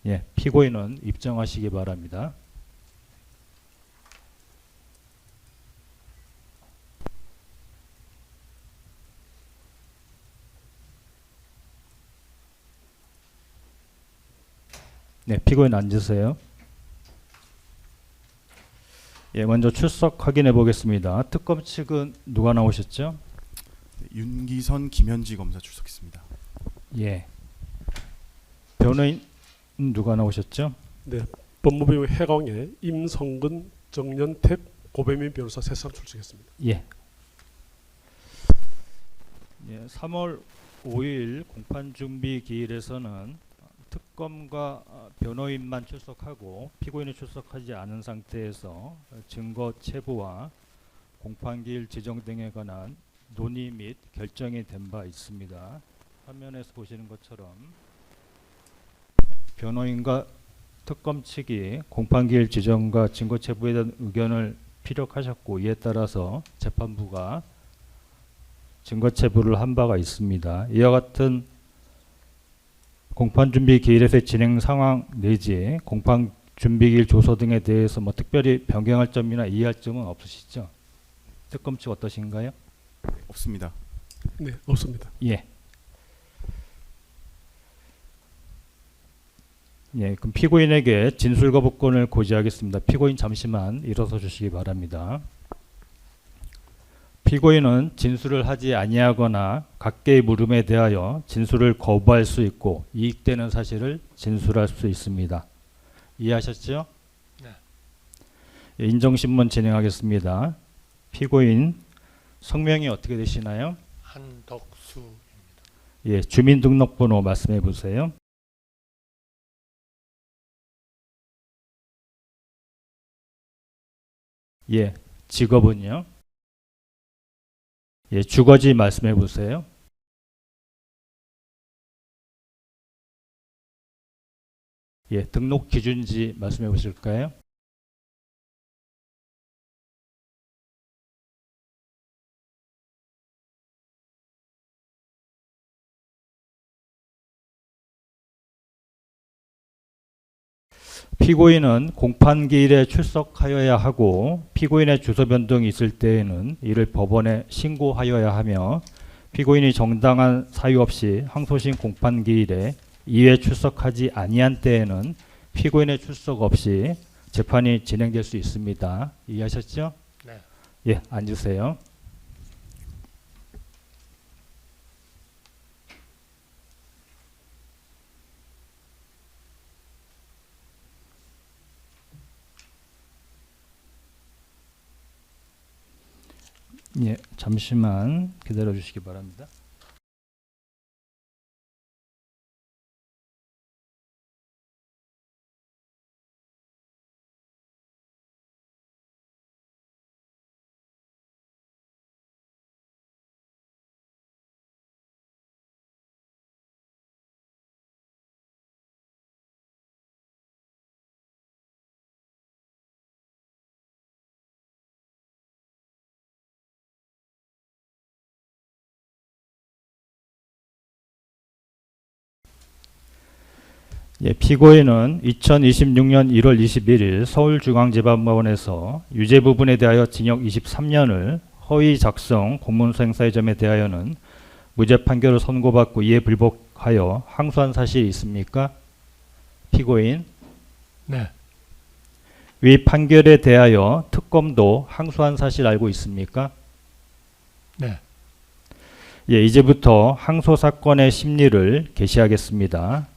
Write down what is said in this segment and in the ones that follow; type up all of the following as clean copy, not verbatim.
예, 피고인은 입증하시기 바랍니다. 네, 피고인 앉으세요. 예, 먼저 출석 확인해 보겠습니다. 특검 측은 누가 나오셨죠? 네, 윤기선, 김현지 검사 출석했습니다. 예. 변호인 누가 나오셨죠? 네, 법무부 해광의 임성근, 정연택, 고배민 변호사 세 사람 출석했습니다. 예. 예, 3월 5일 공판 준비 기일에서는 특검과 변호인만 출석하고 피고인이 출석하지 않은 상태에서 증거 체부와 공판 기일 지정 등에 관한 논의 및 결정이 된 바 있습니다. 화면에서 보시는 것처럼 변호인과 특검 측이 공판 기일 지정과 증거 체부에 대한 의견을 피력하셨고, 이에 따라서 재판부가 증거 체부를 한 바가 있습니다. 이와 같은 공판 준비 기일에서의 진행 상황 내지 공판 준비 기일 조서 등에 대해서 뭐 특별히 변경할 점이나 이해할 점은 없으시죠? 특검 측 어떠신가요? 네, 없습니다. 네, 없습니다. 예. 예, 그럼 피고인에게 진술 거부권을 고지하겠습니다. 피고인 잠시만 일어서 주시기 바랍니다. 피고인은 진술을 하지 아니하거나 각계의 물음에 대하여 진술을 거부할 수 있고 이익되는 사실을 진술할 수 있습니다. 이해하셨죠? 네. 예, 인정신문 진행하겠습니다. 피고인 성명이 어떻게 되시나요? 한덕수입니다. 예, 주민등록번호 말씀해 보세요. 예, 직업은요? 예, 주거지 말씀해 보세요. 예, 등록 기준지 말씀해 보실까요? 피고인은 공판기일에 출석하여야 하고 피고인의 주소 변동이 있을 때에는 이를 법원에 신고하여야 하며 피고인이 정당한 사유 없이 항소심 공판기일에 이외 출석하지 아니한 때에는 피고인의 출석 없이 재판이 진행될 수 있습니다. 이해하셨죠? 네. 예, 앉으세요. 예, 잠시만 기다려 주시기 바랍니다. 예, 피고인은 2026년 1월 21일 서울중앙지방법원에서 유죄 부분에 대하여 징역 23년을 허위 작성 공문서 행사의 점에 대하여는 무죄 판결을 선고받고 이에 불복하여 항소한 사실이 있습니까? 피고인. 네. 위 판결에 대하여 특검도 항소한 사실 알고 있습니까? 네. 예, 이제부터 항소 사건의 심리를 개시하겠습니다.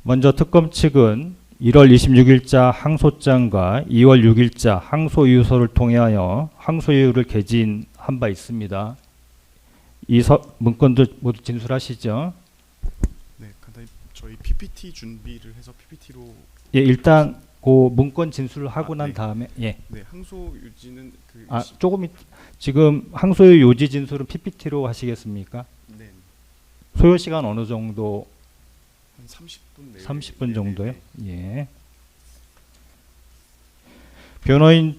먼저 특검 측은 1월 26일자 항소장과 2월 6일자 항소이유서를 통하여 항소이유를 개진한 바 있습니다. 이 문건도 모두 진술하시죠? 네, 간단히 저희 PPT 준비를 해서 PPT로. 예, 일단 그 문건 진술을 하고 난 네. 다음에 예. 네, 항소 유지는 그. 조금 지금 항소의 요지 진술은 PPT로 하시겠습니까? 네, 소요 시간 어느 정도? 한 30분 내외. 30분 정도요? 네. 예. 변호인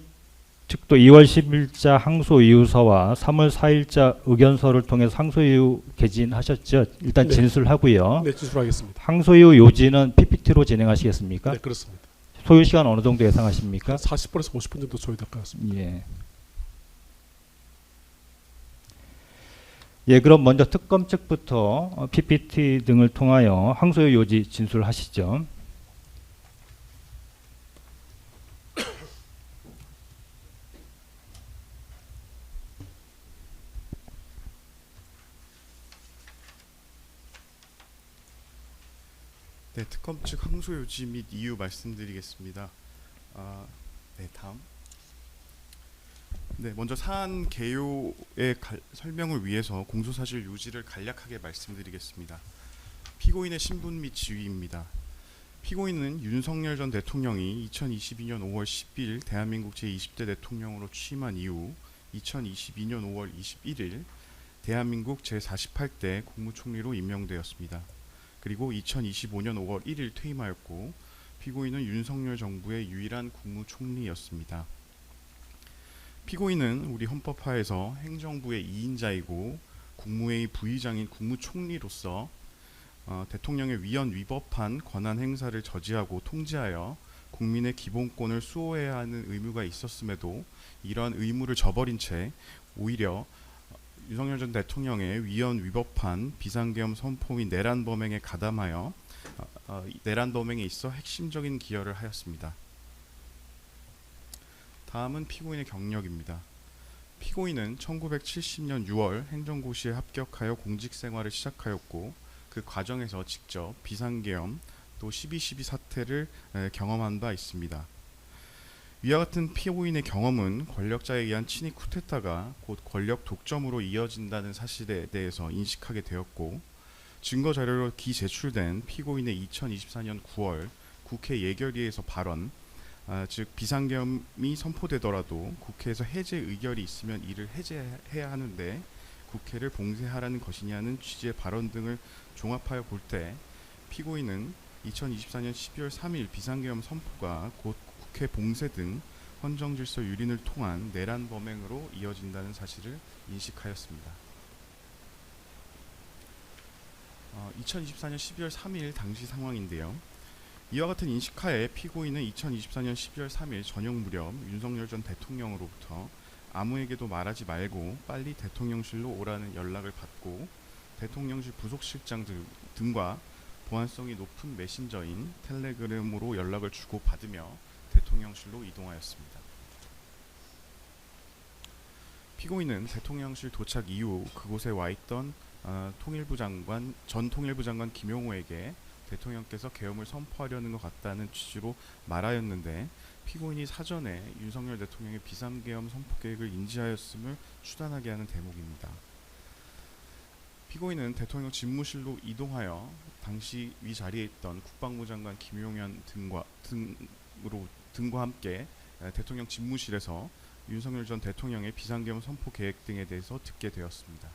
측도 2월 10일자 항소 이유서와 3월 4일자 의견서를 통해서 항소 이유 개진하셨죠? 일단 네. 진술하고요. 네, 진술하겠습니다. 항소 이유 요지는 PPT로 진행하시겠습니까? 네, 그렇습니다. 소요 시간 어느 정도 예상하십니까? 40분에서 50분 정도 소요될 것 같습니다. 예. 예, 그럼 먼저 특검 측부터 PPT 등을 통하여 항소유 요지 진술하시죠. 네, 특검 측 항소 요지 및 이유 말씀드리겠습니다. 네, 다음. 네, 먼저 사안 개요의 설명을 위해서 공소사실 요지를 간략하게 말씀드리겠습니다. 피고인의 신분 및 지위입니다. 피고인은 윤석열 전 대통령이 2022년 5월 10일 대한민국 제20대 대통령으로 취임한 이후 2022년 5월 21일 대한민국 제48대 국무총리로 임명되었습니다. 그리고 2025년 5월 1일 퇴임하였고 피고인은 윤석열 정부의 유일한 국무총리였습니다. 피고인은 우리 헌법하에서 행정부의 2인자이고 국무회의 부의장인 국무총리로서 대통령의 위헌 위법한 권한 행사를 저지하고 통제하여 국민의 기본권을 수호해야 하는 의무가 있었음에도 이러한 의무를 저버린 채 오히려 윤석열 전 대통령의 위헌 위법한 비상계엄 선포 및 내란 범행에 가담하여 내란 범행에 있어 핵심적인 기여를 하였습니다. 다음은 피고인의 경력입니다. 피고인은 1970년 6월 행정고시에 합격하여 공직생활을 시작하였고 그 과정에서 직접 비상계엄 또 12.12 사태를 경험한 바 있습니다. 위와 같은 피고인의 경험은 권력자에 의한 친위 쿠데타가 곧 권력 독점으로 이어진다는 사실에 대해서 인식하게 되었고 증거 자료로 기제출된 피고인의 2024년 9월 국회 예결위에서 발언 즉 비상계엄이 선포되더라도 국회에서 해제 의결이 있으면 이를 해제해야 하는데 국회를 봉쇄하라는 것이냐는 취지의 발언 등을 종합하여 볼 때 피고인은 2024년 12월 3일 비상계엄 선포가 곧 국회 봉쇄 등 헌정질서 유린을 통한 내란 범행으로 이어진다는 사실을 인식하였습니다. 2024년 12월 3일 당시 상황인데요. 이와 같은 인식하에 피고인은 2024년 12월 3일 저녁 무렵 윤석열 전 대통령으로부터 아무에게도 말하지 말고 빨리 대통령실로 오라는 연락을 받고 대통령실 부속실장 등과 보안성이 높은 메신저인 텔레그램으로 연락을 주고받으며 대통령실로 이동하였습니다. 피고인은 대통령실 도착 이후 그곳에 와 있던 전 통일부 장관 김용호에게 대통령께서 계엄을 선포하려는 것 같다는 취지로 말하였는데 피고인이 사전에 윤석열 대통령의 비상계엄 선포 계획을 인지하였음을 추단하게 하는 대목입니다. 피고인은 대통령 집무실로 이동하여 당시 위 자리에 있던 국방부 장관 김용현 등과 함께 대통령 집무실에서 윤석열 전 대통령의 비상계엄 선포 계획 등에 대해서 듣게 되었습니다.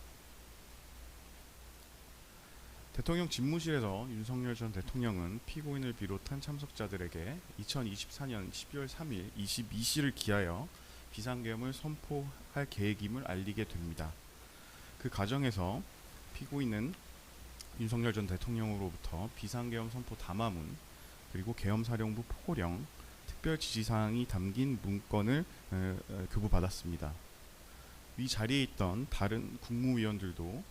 대통령 집무실에서 윤석열 전 대통령은 피고인을 비롯한 참석자들에게 2024년 12월 3일 22시를 기하여 비상계엄을 선포할 계획임을 알리게 됩니다. 그 과정에서 피고인은 윤석열 전 대통령으로부터 비상계엄 선포 담화문 그리고 계엄사령부 포고령 특별 지시사항이 담긴 문건을 교부받았습니다. 위 자리에 있던 다른 국무위원들도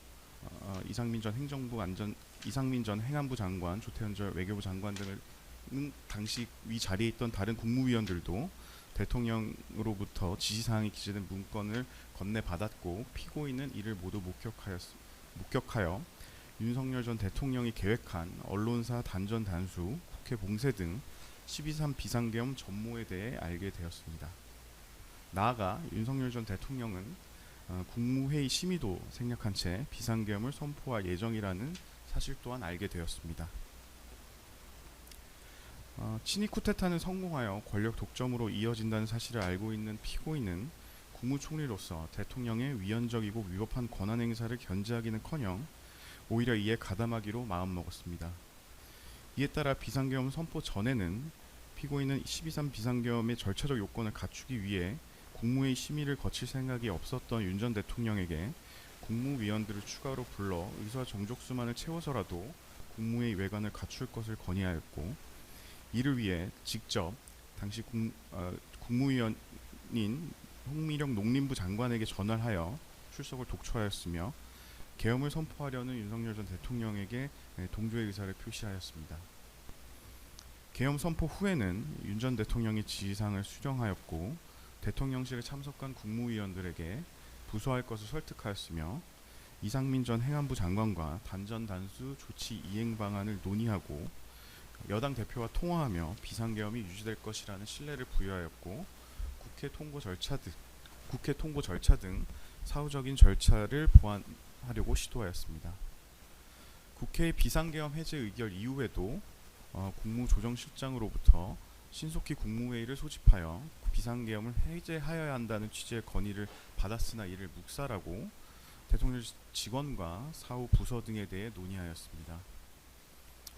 이상민 전 행안부 장관, 조태현 전 외교부 장관 등은 당시 위 자리에 있던 다른 국무위원들도 대통령으로부터 지시사항이 기재된 문건을 건네받았고 피고인은 이를 모두 목격하여 윤석열 전 대통령이 계획한 언론사 단전 단수, 국회 봉쇄 등 12.3 비상계엄 전모에 대해 알게 되었습니다. 나아가 윤석열 전 대통령은 국무회의 심의도 생략한 채 비상계엄을 선포할 예정이라는 사실 또한 알게 되었습니다. 친위 쿠데타는 성공하여 권력 독점으로 이어진다는 사실을 알고 있는 피고인은 국무총리로서 대통령의 위헌적이고 위법한 권한 행사를 견제하기는커녕 오히려 이에 가담하기로 마음먹었습니다. 이에 따라 비상계엄 선포 전에는 피고인은 12.3 비상계엄의 절차적 요건을 갖추기 위해 국무회의 심의를 거칠 생각이 없었던 윤 전 대통령에게 국무위원들을 추가로 불러 의사 정족수만을 채워서라도 국무회의 외관을 갖출 것을 건의하였고, 이를 위해 직접 당시 국무위원인 홍미령 농림부 장관에게 전화하여 출석을 독촉하였으며 계엄을 선포하려는 윤석열 전 대통령에게 동조의 의사를 표시하였습니다. 계엄 선포 후에는 윤 전 대통령이 지시사항을 수령하였고 대통령실에 참석한 국무위원들에게 부서할 것을 설득하였으며 이상민 전 행안부 장관과 단전 단수 조치 이행 방안을 논의하고 여당 대표와 통화하며 비상계엄이 유지될 것이라는 신뢰를 부여하였고, 국회 통보 절차 등 사후적인 절차를 보완하려고 시도하였습니다. 국회의 비상계엄 해제 의결 이후에도 국무조정실장으로부터 신속히 국무회의를 소집하여 비상계엄을 해제하여야 한다는 취지의 건의를 받았으나 이를 묵살하고 대통령 직원과 사후 부서 등에 대해 논의하였습니다.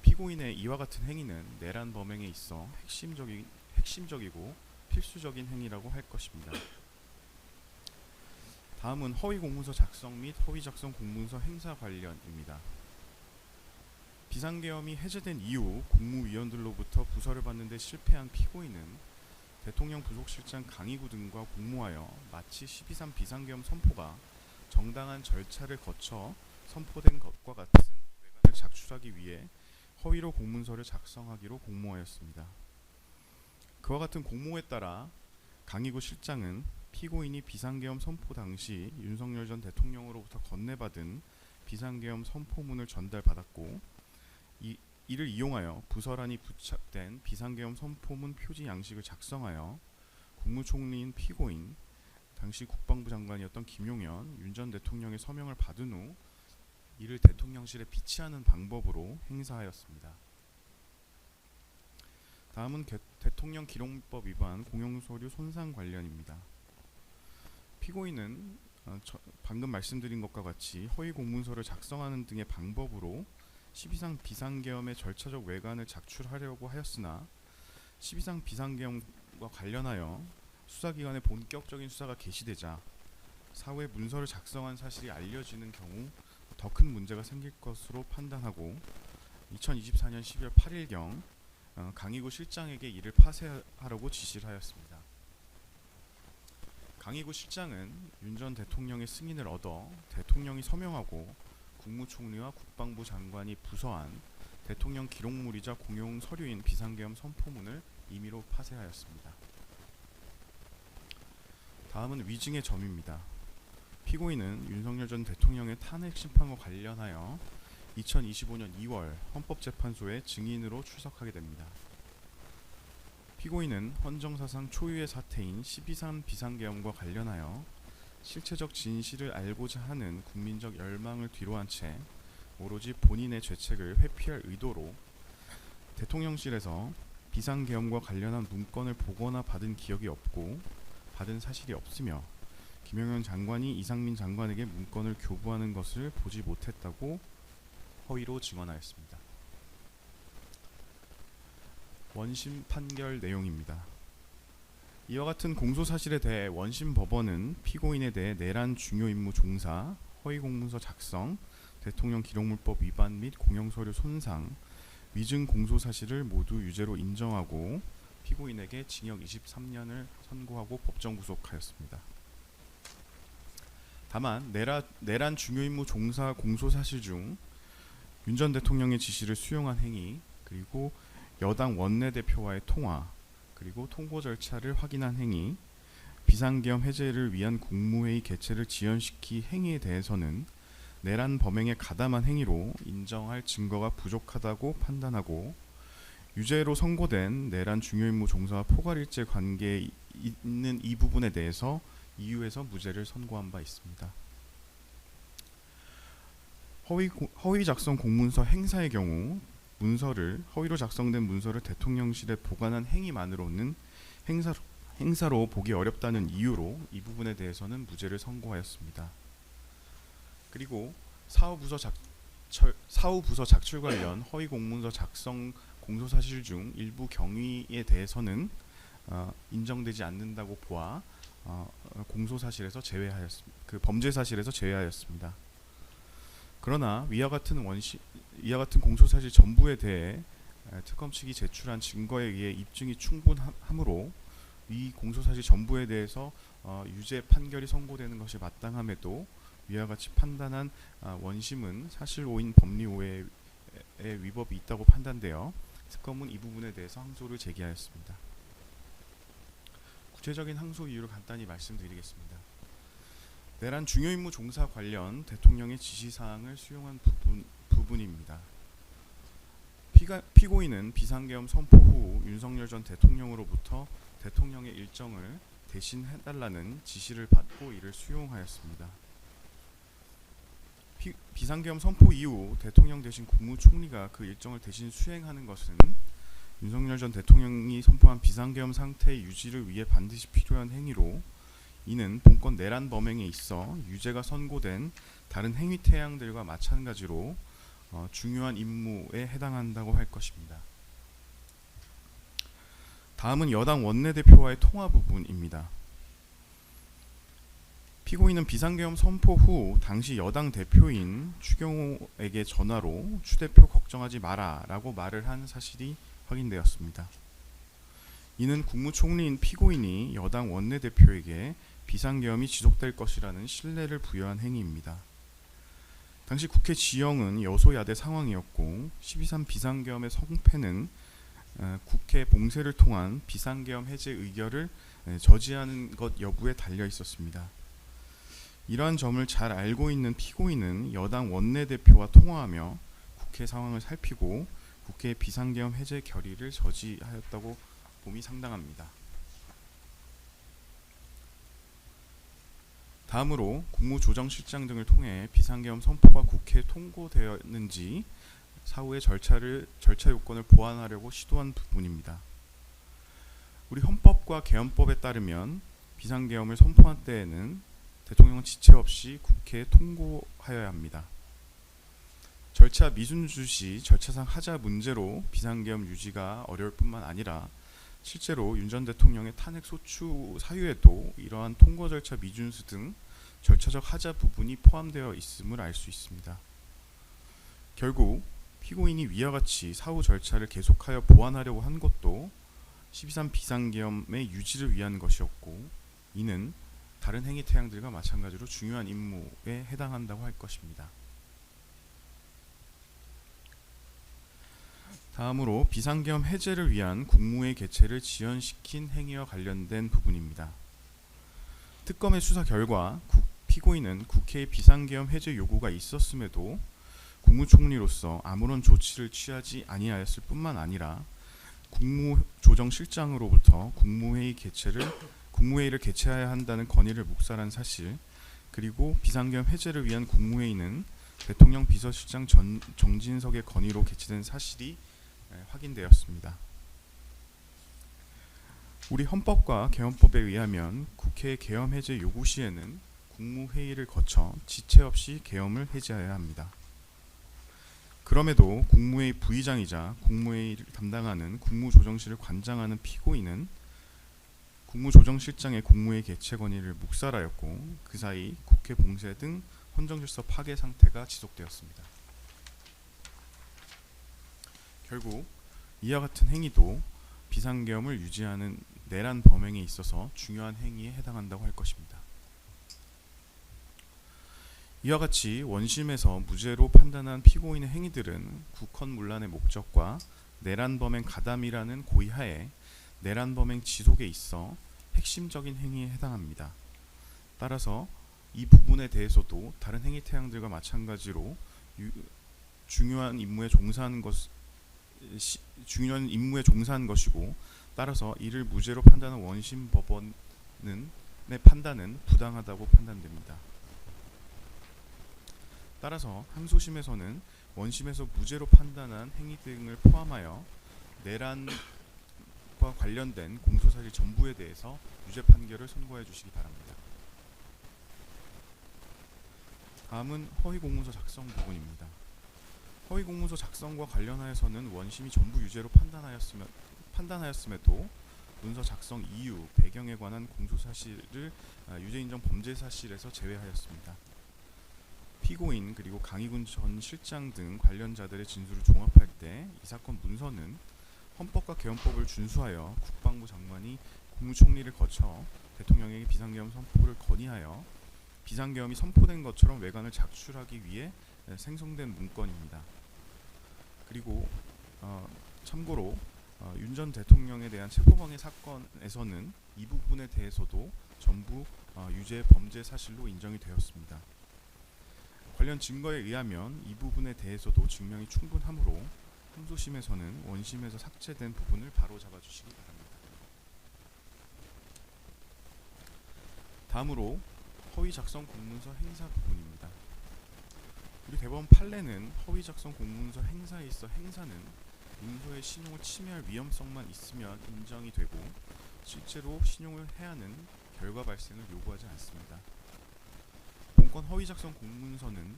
피고인의 이와 같은 행위는 내란 범행에 있어 핵심적이고 필수적인 행위라고 할 것입니다. 다음은 허위 공문서 작성 및 허위 작성 공문서 행사 관련입니다. 비상계엄이 해제된 이후 국무위원들로부터 부서를 받는 데 실패한 피고인은 대통령 부속실장 강희구 등과 공모하여 마치 12.3 비상계엄 선포가 정당한 절차를 거쳐 선포된 것과 같은 외관을 작출하기 위해 허위로 공문서를 작성하기로 공모하였습니다. 그와 같은 공모에 따라 강희구 실장은 피고인이 비상계엄 선포 당시 윤석열 전 대통령으로부터 건네받은 비상계엄 선포문을 전달받았고, 이를 이용하여 부서란이 부착된 비상계엄 선포문 표지 양식을 작성하여 국무총리인 피고인, 당시 국방부 장관이었던 김용현, 윤 전 대통령의 서명을 받은 후 이를 대통령실에 비치하는 방법으로 행사하였습니다. 다음은 대통령 기록물법 위반 공용서류 손상 관련입니다. 피고인은 방금 말씀드린 것과 같이 허위 공문서를 작성하는 등의 방법으로 12.3 비상계엄의 절차적 외관을 작출하려고 하였으나 12.3 비상계엄과 관련하여 수사기관의 본격적인 수사가 개시되자 사후에 문서를 작성한 사실이 알려지는 경우 더 큰 문제가 생길 것으로 판단하고 2024년 12월 8일경 강희구 실장에게 이를 파쇄하라고 지시를 하였습니다. 강희구 실장은 윤 전 대통령의 승인을 얻어 대통령이 서명하고 국무총리와 국방부 장관이 부서한 대통령 기록물이자 공용 서류인 비상계엄 선포문을 임의로 파쇄하였습니다. 다음은 위증의 점입니다. 피고인은 윤석열 전 대통령의 탄핵 심판과 관련하여 2025년 2월 헌법재판소에 증인으로 출석하게 됩니다. 피고인은 헌정사상 초유의 사태인 12.3 비상계엄과 관련하여 실체적 진실을 알고자 하는 국민적 열망을 뒤로한 채 오로지 본인의 죄책을 회피할 의도로 대통령실에서 비상계엄과 관련한 문건을 보거나 받은 기억이 없고 받은 사실이 없으며 김용현 장관이 이상민 장관에게 문건을 교부하는 것을 보지 못했다고 허위로 증언하였습니다. 원심 판결 내용입니다. 이와 같은 공소사실에 대해 원심 법원은 피고인에 대해 내란 중요 임무 종사, 허위 공문서 작성, 대통령 기록물법 위반 및 공용서류 손상, 위증 공소사실을 모두 유죄로 인정하고 피고인에게 징역 23년을 선고하고 법정 구속하였습니다. 다만 내란 중요 임무 종사 공소사실 중 윤 전 대통령의 지시를 수용한 행위, 그리고 여당 원내대표와의 통화, 그리고 통보 절차를 확인한 행위, 비상계엄 해제를 위한 국무회의 개최를 지연시킨 행위에 대해서는 내란 범행에 가담한 행위로 인정할 증거가 부족하다고 판단하고 유죄로 선고된 내란 중요임무 종사와 포괄일제 관계에 있는 이 부분에 대해서 이유에서 무죄를 선고한 바 있습니다. 허위 작성 공문서 행사의 경우 허위로 작성된 문서를 대통령실에 보관한 행위만으로는 행사로 보기 어렵다는 이유로 이 부분에 대해서는 무죄를 선고하였습니다. 그리고 사후부서 작출 관련 허위 공문서 작성 공소사실 중 일부 경위에 대해서는 인정되지 않는다고 보아 공소 사실에서 제외하였습니다. 그 범죄 사실에서 제외하였습니다. 그러나 이와 같은 공소 사실 전부에 대해 특검 측이 제출한 증거에 의해 입증이 충분하므로 이 공소 사실 전부에 대해서 유죄 판결이 선고되는 것이 마땅함에도 위와 같이 판단한 원심은 사실 오인 법리 오해의 위법이 있다고 판단되어 특검은 이 부분에 대해서 항소를 제기하였습니다. 구체적인 항소 이유를 간단히 말씀드리겠습니다. 내란 중요임무 종사 관련 대통령의 지시사항을 수용한 부분입니다. 피고인은 비상계엄 선포 후 윤석열 전 대통령으로부터 대통령의 일정을 대신 해달라는 지시를 받고 이를 수용하였습니다. 비상계엄 선포 이후 대통령 대신 국무총리가 그 일정을 대신 수행하는 것은 윤석열 전 대통령이 선포한 비상계엄 상태의 유지를 위해 반드시 필요한 행위로 이는 본건 내란 범행에 있어 유죄가 선고된 다른 행위 태양들과 마찬가지로 중요한 임무에 해당한다고 할 것입니다. 다음은 여당 원내대표와의 통화 부분입니다. 피고인은 비상계엄 선포 후 당시 여당 대표인 추경호에게 전화로 추 대표 걱정하지 마라 라고 말을 한 사실이 확인되었습니다. 이는 국무총리인 피고인이 여당 원내대표에게 비상계엄이 지속될 것이라는 신뢰를 부여한 행위입니다. 당시 국회 지형은 여소야대 상황이었고 12.3 비상계엄의 성패는 국회 봉쇄를 통한 비상계엄 해제 의결을 저지하는 것 여부에 달려 있었습니다. 이러한 점을 잘 알고 있는 피고인은 여당 원내대표와 통화하며 국회 상황을 살피고 국회의 비상계엄 해제 결의를 저지하였다고 봄이 상당합니다. 다음으로 국무조정실장 등을 통해 비상계엄 선포가 국회에 통고되었는지 사후의 절차 요건을 보완하려고 시도한 부분입니다. 우리 헌법과 계엄법에 따르면 비상계엄을 선포한 때에는 대통령은 지체 없이 국회에 통고하여야 합니다. 절차 미순주 시 절차상 하자 문제로 비상계엄 유지가 어려울 뿐만 아니라 실제로 윤 전 대통령의 탄핵 소추 사유에도 이러한 통고 절차 미준수 등 절차적 하자 부분이 포함되어 있음을 알 수 있습니다. 결국 피고인이 위와 같이 사후 절차를 계속하여 보완하려고 한 것도 12.3 비상계엄의 유지를 위한 것이었고 이는 다른 행위 태양들과 마찬가지로 중요한 임무에 해당한다고 할 것입니다. 다음으로 비상계엄 해제를 위한 국무회의 개최를 지연시킨 행위와 관련된 부분입니다. 특검의 수사 결과 피고인은 국회의 비상계엄 해제 요구가 있었음에도 국무총리로서 아무런 조치를 취하지 아니하였을 뿐만 아니라 국무조정실장으로부터 국무회의를 개최해야 한다는 건의를 묵살한 사실, 그리고 비상계엄 해제를 위한 국무회의는 대통령 비서실장 정진석의 건의로 개최된 사실이 확인되었습니다. 우리 헌법과 계엄법에 의하면 국회의 계엄 해제 요구 시에는 국무회의를 거쳐 지체 없이 계엄을 해제해야 합니다. 그럼에도 국무회의 부의장이자 국무회의를 담당하는 국무조정실을 관장하는 피고인은 국무조정실장의 국무회의 개최 건의를 묵살하였고 그 사이 국회 봉쇄 등 헌정질서 파괴 상태가 지속되었습니다. 결국 이와 같은 행위도 비상계엄을 유지하는 내란 범행에 있어서 중요한 행위에 해당한다고 할 것입니다. 이와 같이 원심에서 무죄로 판단한 피고인의 행위들은 국헌문란의 목적과 내란 범행 가담이라는 고의하에 내란 범행 지속에 있어 핵심적인 행위에 해당합니다. 따라서 이 부분에 대해서도 다른 행위 태양들과 마찬가지로 중요한 임무에 종사하는 것이고 따라서 이를 무죄로 판단한 원심 법원의 판단은 부당하다고 판단됩니다. 따라서 항소심에서는 원심에서 무죄로 판단한 행위 등을 포함하여 내란과 관련된 공소사실 전부에 대해서 유죄 판결을 선고해 주시기 바랍니다. 다음은 허위공문서 작성 부분입니다. 허위공문서 작성과 관련하여서는 원심이 전부 유죄로 판단하였음에도 문서 작성 이유, 배경에 관한 공소 사실을 유죄 인정 범죄 사실에서 제외하였습니다. 피고인 그리고 강희군 전 실장 등 관련자들의 진술을 종합할 때 이 사건 문서는 헌법과 개헌법을 준수하여 국방부 장관이 국무총리를 거쳐 대통령에게 비상계엄 선포를 건의하여 비상계엄이 선포된 것처럼 외관을 작출하기 위해 생성된 문건입니다. 그리고 참고로 윤 전 대통령에 대한 체포방해 사건에서는 이 부분에 대해서도 전부 유죄 범죄 사실로 인정이 되었습니다. 관련 증거에 의하면 이 부분에 대해서도 증명이 충분하므로 항소심에서는 원심에서 삭제된 부분을 바로잡아 주시기 바랍니다. 다음으로 허위 작성 공문서 행사 부분입니다. 우리 대법원 판례는 허위 작성 공문서 행사에 있어 행사는 문서의 신용을 침해할 위험성만 있으면 인정이 되고 실제로 신용을 해하는 결과 발생을 요구하지 않습니다. 본건 허위 작성 공문서는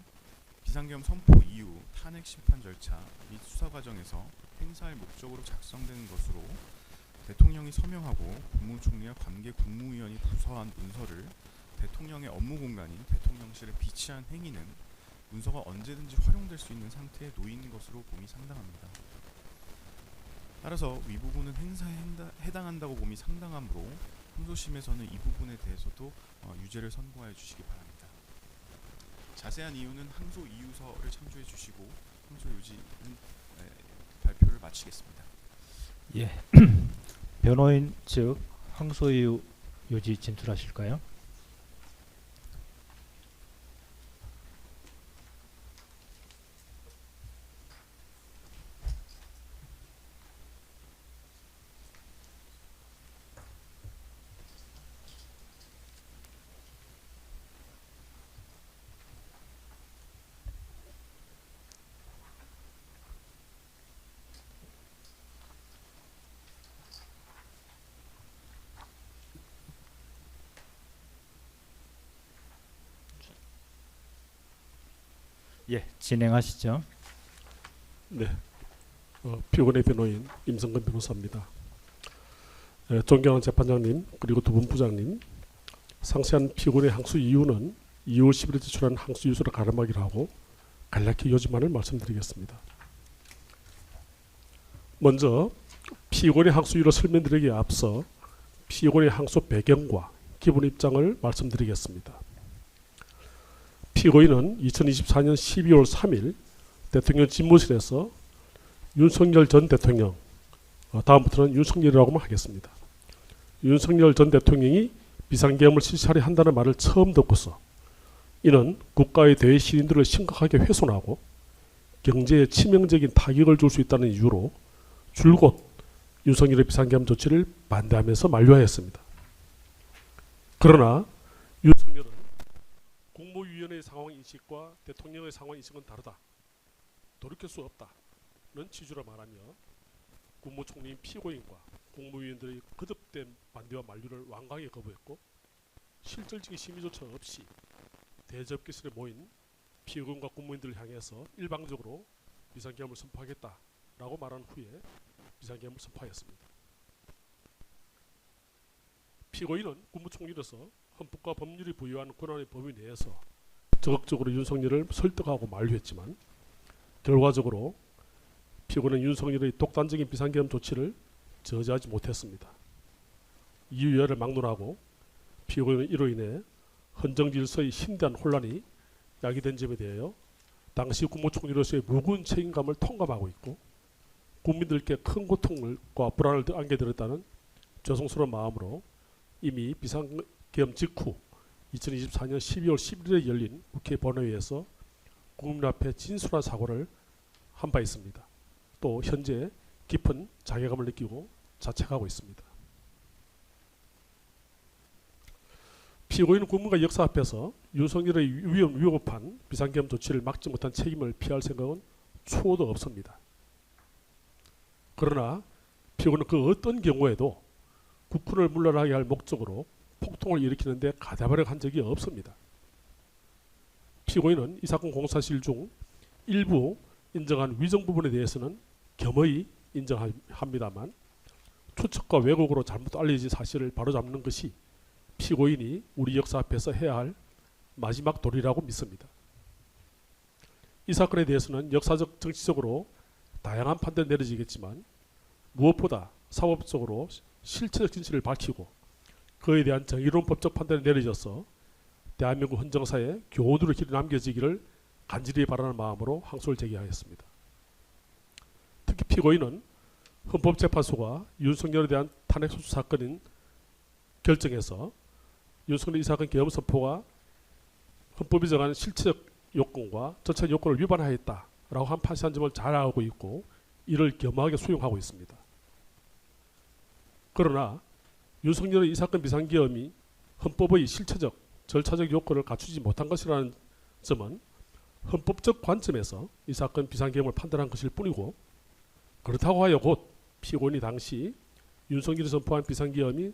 비상계엄 선포 이후 탄핵 심판 절차 및 수사 과정에서 행사할 목적으로 작성되는 것으로 대통령이 서명하고 국무총리와 관계 국무위원이 부서한 문서를 대통령의 업무 공간인 대통령실에 비치한 행위는 문서가 언제든지 활용될 수 있는 상태에 놓인 것으로 봄이 상당합니다. 따라서 위 부분은 행사에 해당한다고 봄이 상당하므로 항소심에서는 이 부분에 대해서도 유죄를 선고하여 주시기 바랍니다. 자세한 이유는 항소 이유서를 참조해 주시고 항소 요지는 발표를 마치겠습니다. 예. 변호인 측 항소 이유 요지 진술하실까요? 예, 진행하시죠. 네, 피고인의 변호인 임성근 변호사입니다. 존경하는 재판장님 그리고 두 분 부장님, 상세한 피고인의 항소 이유는 2월 10일에 제출한 항소 유서를 가름하기로 하고 간략히 요지만을 말씀드리겠습니다. 먼저 피고인의 항소 이유를 설명드리기에 앞서 피고인의 항소 배경과 기본 입장을 말씀드리겠습니다. 피고인은 2024년 12월 3일 대통령 집무실에서 윤석열 전 대통령, 다음부터는 윤석열이라고만 하겠습니다. 윤석열 전 대통령이 비상계엄을 실시하려 한다는 말을 처음 듣고서 이는 국가의 대외 신인들을 심각하게 훼손하고 경제에 치명적인 타격을 줄 수 있다는 이유로 줄곧 윤석열의 비상계엄 조치를 반대하면서 만류하였습니다. 그러나 윤석열은 국무위원회의 상황인식과 대통령의 상황인식은 다르다, 돌이킬 수 없다는 취지로 말하며 국무총리인 피고인과 국무위원들의 거듭된 반대와 만류를 완강히 거부했고 실질적인 심의조차 없이 대접기실에 모인 피고인과 국무위원들을 향해서 일방적으로 비상계엄을 선포하겠다라고 말한 후에 비상계엄을 선포하였습니다. 피고인은 국무총리로서 헌법과 법률이 부여한 권한의 범위 내에서 적극적으로 윤석열을 설득하고 만류했지만 결과적으로 피고인은 윤석열의 독단적인 비상계엄 조치를 저지하지 못했습니다. 이유여를 막론하고 피고인은 이로 인해 헌정질서의 심대한 혼란이 야기된 점에 대하여 당시 국무총리로서의 무거운 책임감을 통감하고 있고 국민들께 큰 고통과 불안을 안겨드렸다는 죄송스러운 마음으로 이미 비상계엄 직후 2024년 12월 11일에 열린 국회 본회의에서 국민 앞에 진솔한 사과를 한 바 있습니다. 또 현재 깊은 자괴감을 느끼고 자책하고 있습니다. 피고인은 국민과 역사 앞에서 윤석열의 위협한 비상계엄 조치를 막지 못한 책임을 피할 생각은 추호도 없습니다. 그러나 피고인은 그 어떤 경우에도 국군을 물러나게 할 목적으로 폭동을 일으키는 데 가담하려고 한 적이 없습니다. 피고인은 이 사건 공사실 중 일부 인정한 위정 부분에 대해서는 겸허히 인정합니다만 추측과 왜곡으로 잘못 알려진 사실을 바로잡는 것이 피고인이 우리 역사 앞에서 해야 할 마지막 도리라고 믿습니다. 이 사건에 대해서는 역사적, 정치적으로 다양한 판단이 내려지겠지만 무엇보다 사법적으로 실체적 진실을 밝히고 그에 대한 정의로운 법적 판단이 내려져서 대한민국 헌정사에 교훈으로 길이 남겨지기를 간절히 바라는 마음으로 항소를 제기하였습니다. 특히 피고인은 헌법재판소가 윤석열에 대한 탄핵소추 사건인 결정에서 윤석열 이 사건 계엄 선포가 헌법이 정한 실체적 요건과 절차적 요건을 위반하였다라고 한 판시한 점을 잘 알고 있고 이를 겸허하게 수용하고 있습니다. 그러나 윤석열의 이 사건 비상계엄이 헌법의 실체적, 절차적 요건을 갖추지 못한 것이라는 점은 헌법적 관점에서 이 사건 비상계엄을 판단한 것일 뿐이고 그렇다고 하여 곧 피고인이 당시 윤석열이 선포한 비상계엄이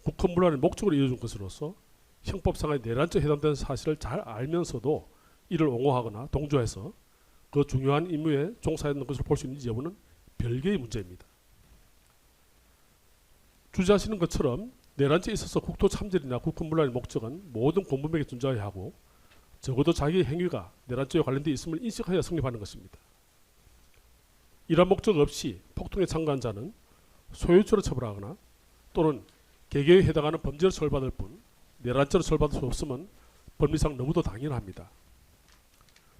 국헌문란의 목적으로 이어준 것으로서 형법상의 내란죄에 해당되는 사실을 잘 알면서도 이를 옹호하거나 동조해서 그 중요한 임무에 종사했는 것으로 볼 수 있는지 여부는 별개의 문제입니다. 주장하시는 것처럼 내란죄에 있어서 국토 참전이나 국헌문란의 목적은 모든 공범에게 존재해야 하고 적어도 자기의 행위가 내란죄와 관련되어 있음을 인식하여 성립하는 것입니다. 이러한 목적 없이 폭동에 참가한 자는 소유죄로 처벌하거나 또는 개개에 해당하는 범죄로 처벌받을 뿐 내란죄로 처벌받을 수 없음은 법리상 너무도 당연합니다.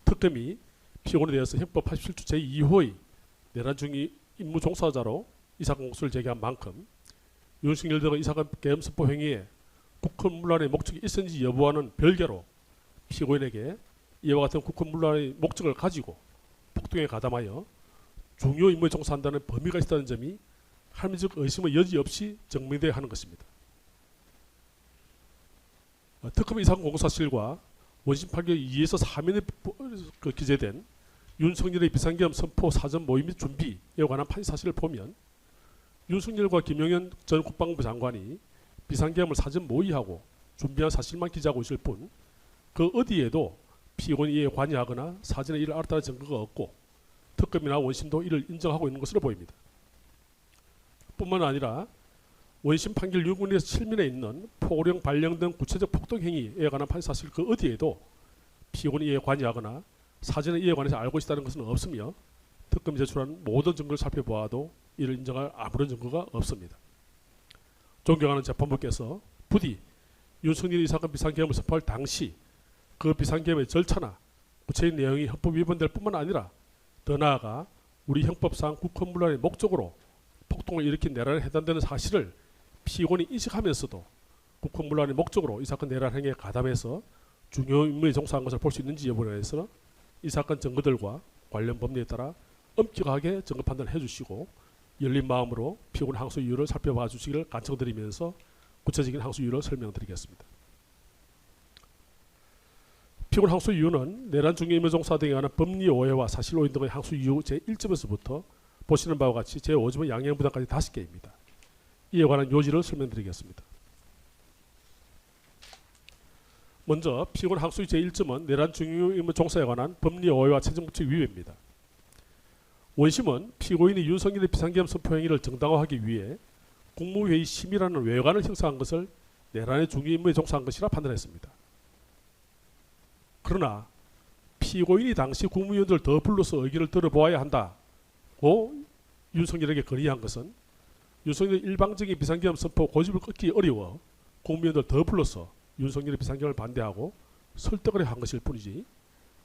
특검이 피고인에 대해서 형법 87조 제2호의 내란 중의 임무 종사자로 이 사건 공소를 제기한 만큼 윤석열 등의 이 사건 계엄 선포 행위에 국헌문란의 목적이 있었는지 여부와는 별개로 피고인에게 이와 같은 국헌문란의 목적을 가지고 폭동에 가담하여 중요 임무에 종사한다는 범위가 있다는 점이 합리적 의심의 여지 없이 증명되어야 하는 것입니다. 특검의 이 사건 공소사실과 원심 판결 2에서 3면에 기재된 윤석열의 비상계엄 선포 사전 모의 및 준비에 관한 판시 사실을 보면 윤석열과 김용현 전 국방부 장관이 비상계엄을 사전 모의하고 준비한 사실만 기재하고 있을 뿐 그 어디에도 피고인이 이에 관여하거나 사전에 이를 알았다는 증거가 없고 특검이나 원심도 이를 인정하고 있는 것으로 보입니다. 뿐만 아니라 원심 판결 6문에서 7면에 있는 포고령 발령 등 구체적 폭동 행위에 관한 판시 사실 그 어디에도 피고인이 이에 관여하거나 사전에 이에 관해서 알고 있다는 것은 없으며 특검이 제출한 모든 증거를 살펴보아도 이를 인정할 아무런 증거가 없습니다. 존경하는 재판부께서 부디 윤석열이 이 사건 비상계엄을 선포할 당시 그 비상계엄의 절차나 구체적인 내용이 헌법 위반될 뿐만 아니라 더 나아가 우리 형법상 국헌문란의 목적으로 폭동을 일으킨 내란에 해당되는 사실을 피고인이 인식하면서도 국헌문란의 목적으로 이 사건 내란 행위에 가담해서 중요 임무에 종사한 것을 볼 수 있는지 여부에 대해서 이 사건 증거들과 관련 법리에 따라 엄격하게 증거 판단을 해주시고 열린 마음으로 피고인 항소 이유를 살펴봐 주시기를 간청드리면서 구체적인 항소 이유를 설명드리겠습니다. 피고인 항소 이유는 내란 중요 임무 종사 등에 관한 법리 오해와 사실 오인 등의 항소 이유 제1점에서부터 보시는 바와 같이 제5점의 양형부당까지 5개입니다. 이에 관한 요지를 설명드리겠습니다. 먼저 피고인 항소의 제1점은 내란 중요 임무 종사에 관한 법리 오해와 재정법칙 위배입니다. 원심은 피고인이 윤석열의 비상계엄 선포 행위를 정당화하기 위해 국무회의 심의라는 외관을 형성한 것을 내란의 중요 임무에 종사한 것이라 판단했습니다. 그러나 피고인이 당시 국무위원들을 더 불러서 의견을 들어보아야 한다고 윤석열에게 건의한 것은 윤석열의 일방적인 비상계엄 선포 고집을 끊기 어려워 국무위원들 더 불러서 윤석열의 비상계엄을 반대하고 설득을 한 것일 뿐이지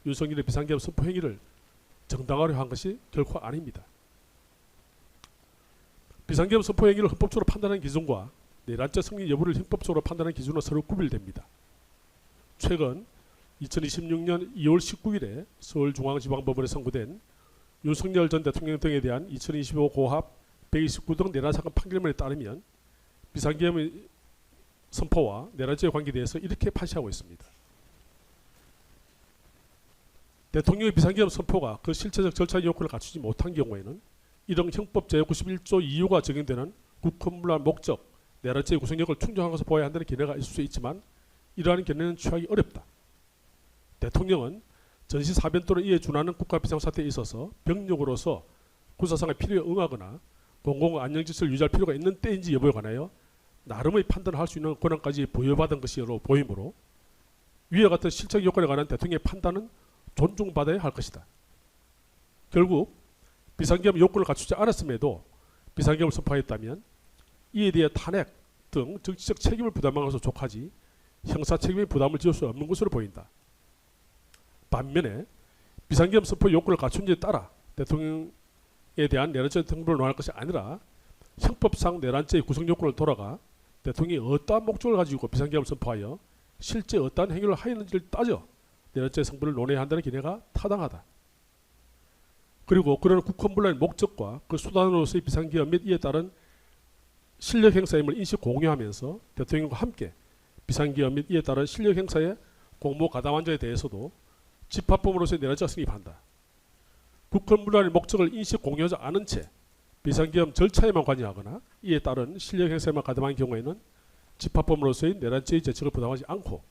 윤석열의 비상계엄 선포 행위를 정당화하려 한 것이 결코 아닙니다. 비상계엄 선포 행위를 헌법적으로 판단하는 기준과 내란죄 성립 여부를 형법적으로 판단하는 기준은 서로 구별됩니다. 최근 2026년 2월 19일에 서울중앙지방법원에 선고된 윤석열 전 대통령 등에 대한 2025 고합 129등 내란사건 판결문에 따르면 비상계엄의 선포와 내란죄의 관계에 대해서 이렇게 판시하고 있습니다. 대통령의 비상계엄 선포가 그 실체적 절차 요건을 갖추지 못한 경우에는 이런 형법 제91조 2호가 적용되는 국헌문란 목적, 내란죄의 구성력을 충족한 것을 보아야 한다는 견해가 있을 수 있지만 이러한 견해는 취하기 어렵다. 대통령은 전시사변 또는 이에 준하는 국가 비상사태에 있어서 병력으로서 군사상의 필요에 응하거나 공공안전질서를 유지할 필요가 있는 때인지 여부에 관하여 나름의 판단을 할 수 있는 권한까지 부여받은 것이로 보이므로 위와 같은 실적 요건에 관한 대통령의 판단은 존중받아야 할 것이다. 결국 비상계엄 요건을 갖추지 않았음에도 비상계엄을 선포하였다면 이에 대해 탄핵 등 정치적 책임을 부담한 것으로 족하지 형사 책임의 부담을 지을 수 없는 것으로 보인다. 반면에 비상계엄 선포 요건을 갖춘지에 따라 대통령에 대한 내란죄 등부를 논할 것이 아니라 형법상 내란죄의 구성 요건을 돌아가 대통령이 어떠한 목적을 가지고 비상계엄을 선포하여 실제 어떠한 행위를 하였는지를 따져 내란죄 성분을 논해야 한다는 견해가 타당하다. 그리고 그런 국헌분란의 목적과 그 수단으로서의 비상계엄 및 이에 따른 실력 행사임을 인식 공유하면서 대통령과 함께 비상계엄 및 이에 따른 실력 행사에 공모 가담한 자에 대해서도 집합범으로서의 내란죄가 성립한다. 국헌분란의 목적을 인식 공유하지 않은 채 비상계엄 절차에만 관여하거나 이에 따른 실력 행사에만 가담한 경우에는 집합범으로서의 내란죄의 죄책을 부담하지 않고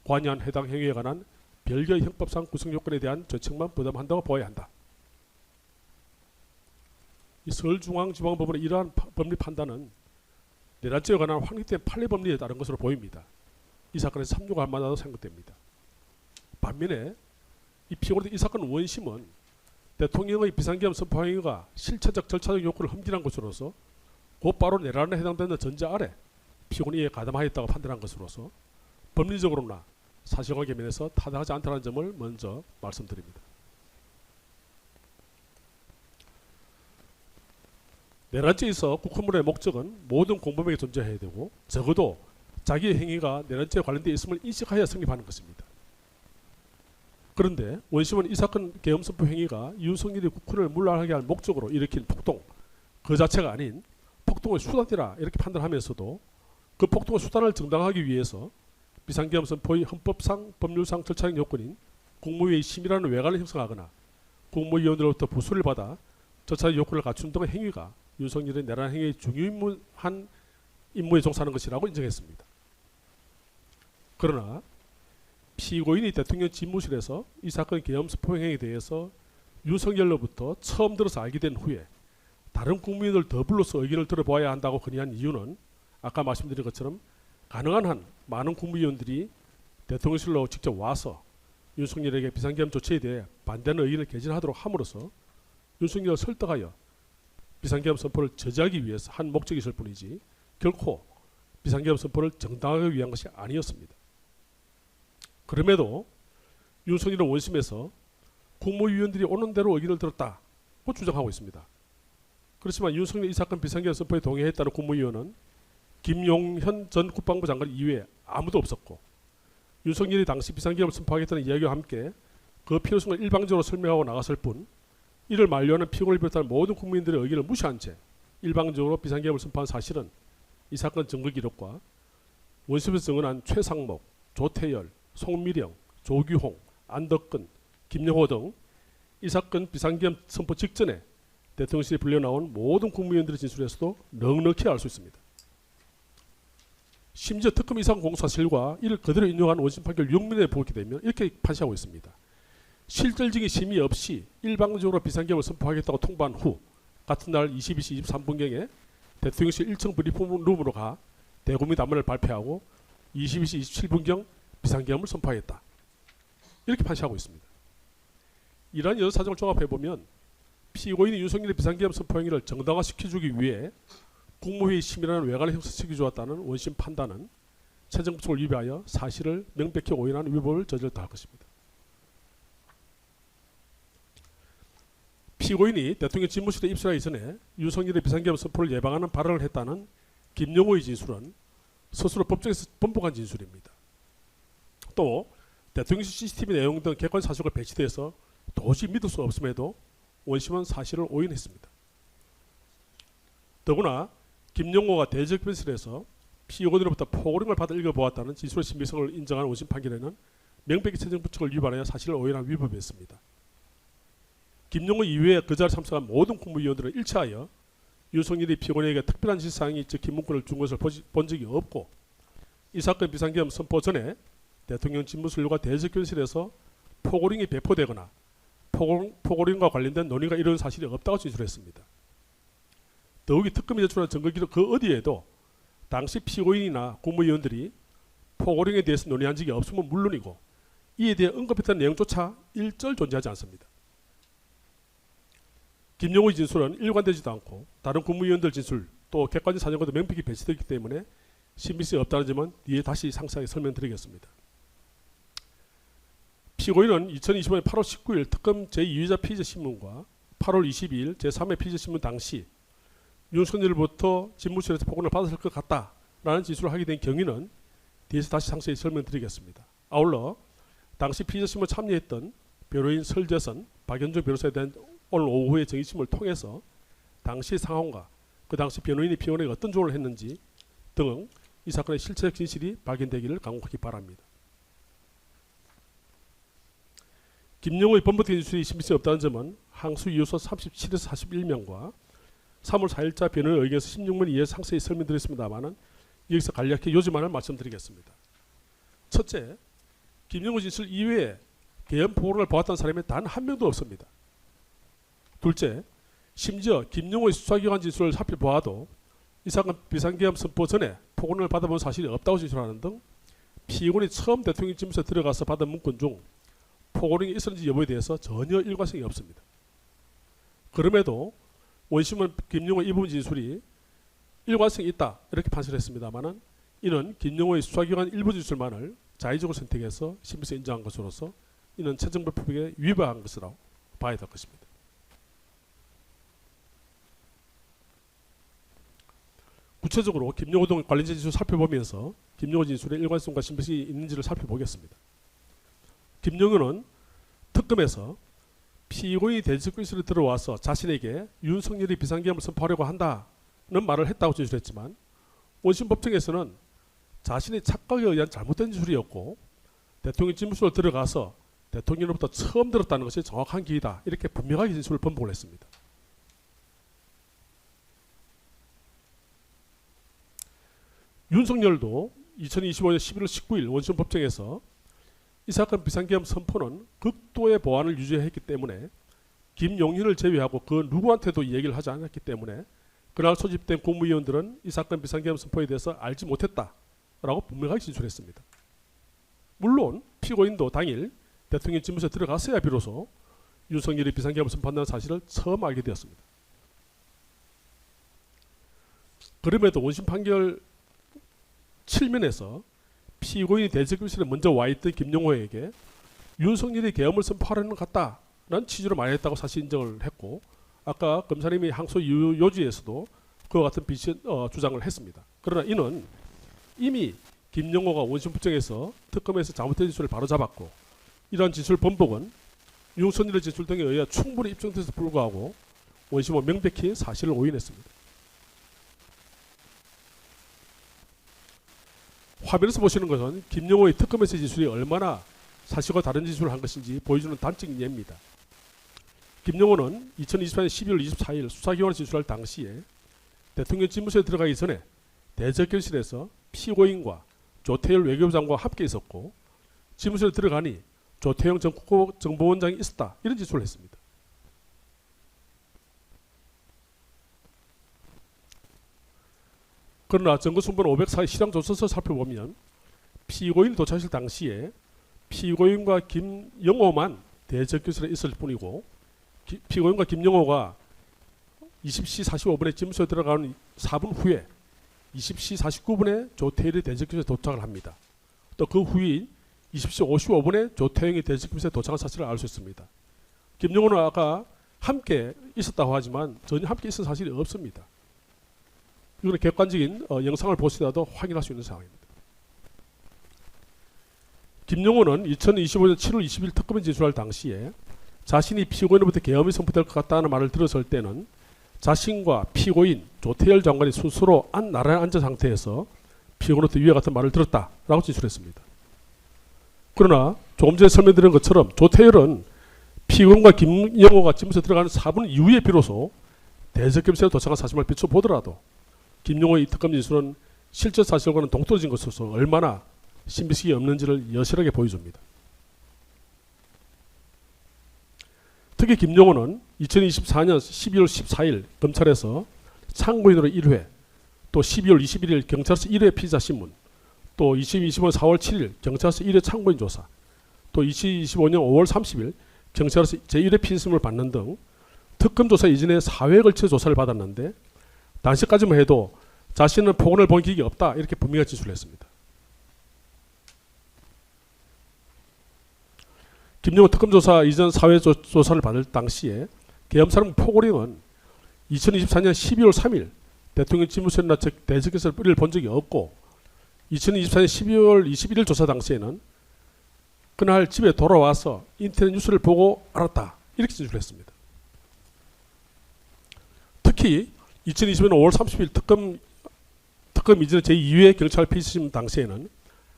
관여한 해당 행위에 관한 별개의 형법상 구성 요건에 대한 죄책만 부담한다고 보아야 한다. 이 서울중앙지방법원의 이러한 법리 판단은 내란죄에 관한 확립된 판례 법리에 따른 것으로 보입니다. 이 사건에서 참조가 할 만하다고 생각됩니다. 반면에 이 피고인 이 사건 원심은 대통령의 비상계엄 선포 행위가 실체적 절차적 요건을 흠진한 것으로서 곧바로 내란에 해당되는 전제 아래 피고인이 이에 가담하였다고 판단한 것으로서 법리적으로나 사실관계 면에서 타당하지 않다는 점을 먼저 말씀드립니다. 내란죄에서 국헌문의 목적은 모든 공범에게 존재해야 되고 적어도 자기의 행위가 내란죄에 관련되어 있음을 인식하여 성립하는 것입니다. 그런데 원심은 이 사건 계엄 선포 행위가 윤석열이 국헌을 문란하게 할 목적으로 일으킨 폭동 그 자체가 아닌 폭동의 수단이라 이렇게 판단하면서도 그 폭동의 수단을 정당하기 위해서 비상계엄 선포의 헌법상 법률상 절차적 요건인 국무회의 심의라는 외관을 형성하거나 국무위원들로부터 부수를 받아 절차적 요건을 갖춘 등의 행위가 윤석열의 내란 행위의 중요한 임무에 종사하는 것이라고 인정했습니다. 그러나 피고인이 대통령 집무실에서 이 사건 계엄 선포 행위에 대해서 윤석열로부터 처음 들어서 알게 된 후에 다른 국민들 더불어서 의견을 들어보아야 한다고 건의한 이유는 아까 말씀드린 것처럼 가능한 한 많은 국무위원들이 대통령실로 직접 와서 윤석열에게 비상계엄 조치에 대해 반대하는 의견을 개진하도록 함으로써 윤석열을 설득하여 비상계엄 선포를 저지하기 위해서 한 목적이 있을 뿐이지 결코 비상계엄 선포를 정당하기 위한 것이 아니었습니다. 그럼에도 윤석열은 원심에서 국무위원들이 오는 대로 의견을 들었다고 주장하고 있습니다. 그렇지만 윤석열이 이 사건 비상계엄 선포에 동의했다는 국무위원은 김용현 전 국방부 장관 이외에 아무도 없었고 윤석열이 당시 비상계엄을 선포하겠다는 이야기와 함께 그 필요성을 일방적으로 설명하고 나갔을 뿐 이를 만류하는 피고를 비롯한 모든 국민들의 의견을 무시한 채 일방적으로 비상계엄을 선포한 사실은 이 사건 증거 기록과 원심에서 증언한 최상목, 조태열, 송미령, 조규홍, 안덕근, 김영호 등 이 사건 비상계엄 선포 직전에 대통령실에 불려나온 모든 국무위원들의 진술에서도 넉넉히 알 수 있습니다. 심지어 특검 이상 공사실과 이를 그대로 인용한 원심 판결 6면에 보게 되면 이렇게 판시하고 있습니다. 실질적인 심의 없이 일방적으로 비상계엄을 선포하겠다고 통보한 후 같은 날 22시 23분경에 대통령실 1층 브리핑룸으로 가 대국민 담화를 발표하고 22시 27분경 비상계엄을 선포하였다. 이렇게 판시하고 있습니다. 이러한 여러 사정을 종합해보면 피고인이 윤석열의 비상계엄 선포 행위를 정당화시켜주기 위해 국무회의 심의라는 외관을 형성시켜 주었다는 원심 판단은 최정법을 위배하여 사실을 명백히 오인한 위법을 저질렀다 할 것입니다. 피고인이 대통령 집무실에 입수하기 전에 윤석열의 비상계엄 선포를 예방하는 발언을 했다는 김영호의 진술은 스스로 법정에서 번복한 진술입니다. 또 대통령실 CCTV 내용 등 객관 사실과 배치돼서 도저히 믿을 수 없음에도 원심은 사실을 오인했습니다. 더구나 김영호가 대적변실에서 피고인으로부터 포고령을 받아 읽어보았다는 진술의 신빙성을 인정한 원심 판결에는 명백히 최정부칙을 위반하여 사실을 오인한 위법이었습니다. 김영호 이외에 그 자리에 참석한 모든 국무위원들은 일치하여 윤석열이 피고인에게 특별한 지시사항이 적힌 문건을 준 것을 본 적이 없고 이 사건 비상계엄 선포 전에 대통령 집무실과 대적견실에서 포고령이 배포되거나 포고령과 관련된 논의가 이루어진 사실이 없다고 진술했습니다. 더욱이 특검이 제출한 증거기록 그 어디에도 당시 피고인이나 국무위원들이 포고령에 대해서 논의한 적이 없으면 물론이고 이에 대해 언급했던 내용조차 일절 존재하지 않습니다. 김영호의 진술은 일관되지도 않고 다른 국무위원들 진술 또 객관적 사정과도 명백히 배치되기 때문에 신빙성이 없다는 점은 뒤에 다시 상세하게 설명드리겠습니다. 피고인은 2025년 8월 19일 특검 제2회자 피의자 신문과 8월 22일 제3회 피의자 신문 당시 윤석열로부터 집무실에서 폭언을 받았을 것 같다라는 진술을 하게 된 경위는 뒤에서 다시 상세히 설명드리겠습니다. 아울러 당시 피의자 신문 참여했던 변호인 설재선, 박연종 변호사에 대한 오늘 오후의 정의심을 통해서 당시 상황과 그 당시 변호인이 피고인에게 어떤 조언을 했는지 등 이 사건의 실체적 진실이 발견되기를 간곡히 바랍니다. 김영호의 번복된 진술이 신빙성이 없다는 점은 항소 이유서 37에서 41명과 3월 4일자 변호인의 의견에서 16명 이에 상세히 설명드렸습니다만은 여기서 간략히 요지만을 말씀드리겠습니다. 첫째, 김영호 진술 이외에 계엄 포고를 보았다는 사람이 단 한 명도 없습니다. 둘째, 심지어 김영호의 수사기관 진술을 살펴보아도 이 사건 비상계엄 선포 전에 포고를 받아본 사실이 없다고 진술하는 등 피고인이 처음 대통령 집무실에 들어가서 받은 문건 중 포고령이 있었는지 여부에 대해서 전혀 일관성이 없습니다. 그럼에도 원심은 김영호의 이 부분 진술이 일관성이 있다 이렇게 판시를 했습니다만은 이는 김영호의 수사기관 일부 진술만을 자의적으로 선택해서 신빙성 인정한 것으로서 이는 체정법에 위반한 것이라고 봐야 될 것입니다. 구체적으로 김영호 등 관련자 진술을 살펴보면서 김영호 진술의 일관성과 신빙성이 있는지를 살펴보겠습니다. 김영호는 특검에서 피고인이 대직권실에 들어와서 자신에게 윤석열이 비상계엄을 선포하려고 한다는 말을 했다고 진술했지만 원심 법정에서는 자신의 착각에 의한 잘못된 진술이었고 대통령 집무실로 들어가서 대통령으로부터 처음 들었다는 것이 정확한 기이다 이렇게 분명하게 진술을 번복을 했습니다. 윤석열도 2025년 11월 19일 원심 법정에서 이 사건 비상계엄 선포는 극도의 보안을 유지했기 때문에 김용현을 제외하고 그 누구한테도 얘기를 하지 않았기 때문에 그날 소집된 국무위원들은 이 사건 비상계엄 선포에 대해서 알지 못했다라고 분명하게 진술했습니다. 물론 피고인도 당일 대통령 집무실에 들어갔어야 비로소 윤석열이 비상계엄을 선포한다는 사실을 처음 알게 되었습니다. 그럼에도 원심 판결 7면에서 피고인이 대책교실에 먼저 와있던 김영호에게 윤석열이 계엄을 선포하려는 것 같다라는 취지로 말했다고 사실 인정을 했고 아까 검사님이 항소 이유 요지에서도 그와 같은 주장을 했습니다. 그러나 이는 이미 김영호가 원심법정에서 특검에서 잘못된 진술을 바로잡았고 이러한 진술 번복은 윤석열의 진술 등에 의해 충분히 입증돼서 불구하고 원심은 명백히 사실을 오인했습니다. 화면에서 보시는 것은 김영호의 특검에서의 진술이 얼마나 사실과 다른 진술을 한 것인지 보여주는 단적인 예입니다. 김영호는 2024년 12월 24일 수사기관에 진술할 당시에 대통령 집무실에 들어가기 전에 대적견실에서 피고인과 조태열 외교부 장관과 함께 있었고 집무실에 들어가니 조태영 전 국정보원장이 있었다 이런 진술을 했습니다. 그러나 증거순번 504의 실황조서서 살펴보면 피고인이 도착했을 당시에 피고인과 김영호만 대적교실에 있을 뿐이고 피고인과 김영호가 20시 45분에 집무실에 들어가는 4분 후에 20시 49분에 조태일이 대적교실에 도착을 합니다. 또 그 후인 20시 55분에 조태영이 대적교실에 도착한 사실을 알 수 있습니다. 김영호는 아까 함께 있었다고 하지만 전혀 함께 있은 사실이 없습니다. 이거는 객관적인 영상을 보시더라도 확인할 수 있는 상황입니다. 김영호는 2025년 7월 20일 특검에 진술할 당시에 자신이 피고인으로부터 계엄이 선포될 것 같다는 말을 들었을 때는 자신과 피고인 조태열 장관이 스스로 나란히 앉은 상태에서 피고인으로부터 위와 같은 말을 들었다라고 진술했습니다. 그러나 조금 전에 설명드린 것처럼 조태열은 피고인과 김영호가 집무실에 들어가는 4분 이후에 비로소 대적검찰에 도착한 사실을 비춰보더라도 김영호의 특검 진술은 실제 사실과는 동떨어진 것으로서 얼마나 신빙성이 없는지를 여실하게 보여줍니다. 특히 김영호는 2024년 12월 14일 검찰에서 참고인으로 1회, 또 12월 21일 경찰서 1회 피의자 신문, 또 2025년 4월 7일 경찰서 1회 참고인 조사, 또 2025년 5월 30일 경찰서 제1회 피의자 신문을 받는 등 특검 조사 이전에 4회에 걸쳐 조사를 받았는데 당시까지만 해도 자신은 폭언을 본 기억이 없다 이렇게 분명히 진술했습니다. 김영호 특검조사 이전 사회 조사를 받을 당시에 계엄사령 포고령은 2024년 12월 3일 대통령 집무실이나 대적에서 뿌리를 본 적이 없고 2024년 12월 21일 조사 당시에는 그날 집에 돌아와서 인터넷 뉴스를 보고 알았다 이렇게 진술했습니다. 특히 2020년 5월 30일 특검 이전의 제2회 경찰 피의심 당시에는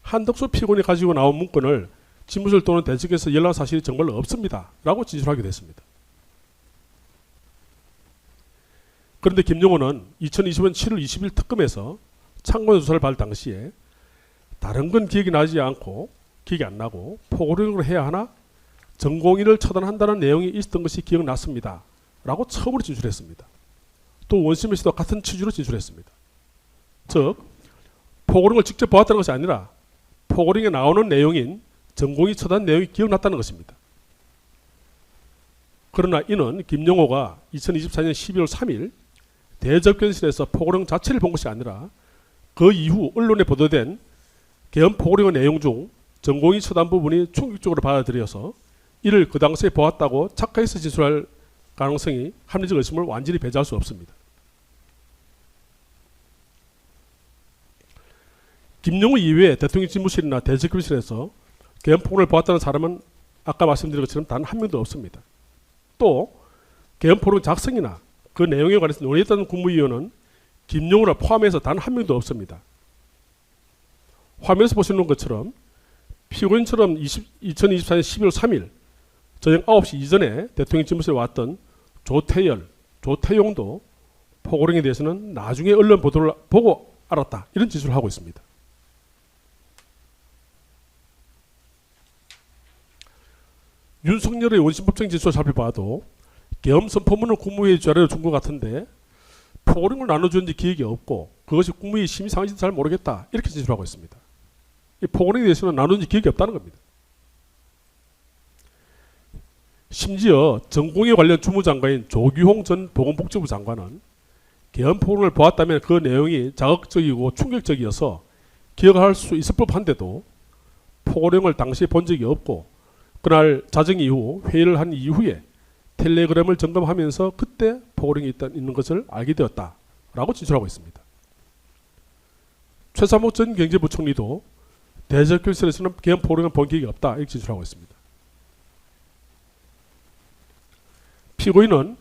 한덕수 피고인이 가지고 나온 문건을 집무실 또는 대책에서 연락 사실이 정말로 없습니다 라고 진술하게 됐습니다. 그런데 김용호는 2020년 7월 20일 특검에서 참고인 조사를 받을 당시에 다른 건 기억이 나지 않고 기억이 안 나고 포고령으로 해야 하나 전공인을 처단한다는 내용이 있었던 것이 기억났습니다 라고 처음으로 진술했습니다. 또 원심에서도 같은 취지로 진술했습니다. 즉 포고령을 직접 보았다는 것이 아니라 포고령에 나오는 내용인 전공이 처단 내용이 기억났다는 것입니다. 그러나 이는 김용호가 2024년 12월 3일 대접견실에서 포고령 자체를 본 것이 아니라 그 이후 언론에 보도된 계엄 포고령의 내용 중 전공이 처단 부분이 충격적으로 받아들여서 이를 그 당시에 보았다고 착각해서 진술할 가능성이 합리적 의심을 완전히 배제할 수 없습니다. 김용호 이외에 대통령 집무실이나 대책교실에서 계엄 포고령을 보았다는 사람은 아까 말씀드린 것처럼 단 한 명도 없습니다. 또 계엄 포고령 작성이나 그 내용에 관해서 논의했던 국무위원은 김용호를 포함해서 단 한 명도 없습니다. 화면에서 보시는 것처럼 피고인처럼 2024년 12월 3일 저녁 9시 이전에 대통령 집무실에 왔던 조태열, 조태용도 포고령에 대해서는 나중에 언론 보도를 보고 알았다 이런 진술을 하고 있습니다. 윤석열의 원심법정 진술을 살펴봐도 계엄 선포문을 국무회의 자료로 준 것 같은데 포고령을 나눠주는지 기억이 없고 그것이 국무회의 심의 상황인지 잘 모르겠다 이렇게 진술하고 있습니다. 이 포고령에 대해서는 나누는지 기억이 없다는 겁니다. 심지어 전공에 관련 주무장관인 조규홍 전 보건복지부 장관은 계엄 포고령을 보았다면 그 내용이 자극적이고 충격적이어서 기억할 수 있을 법한데도 포고령을 당시에 본 적이 없고 그날 자정 이후 회의를 한 이후에 텔레그램을 점검하면서 그때 포고령이 있는 것을 알게 되었다라고 진술하고 있습니다. 최상목 전 경제부총리도 대접교실에서는 계엄 포고령을 본 기억이 없다 이렇게 진술하고 있습니다. 피고인은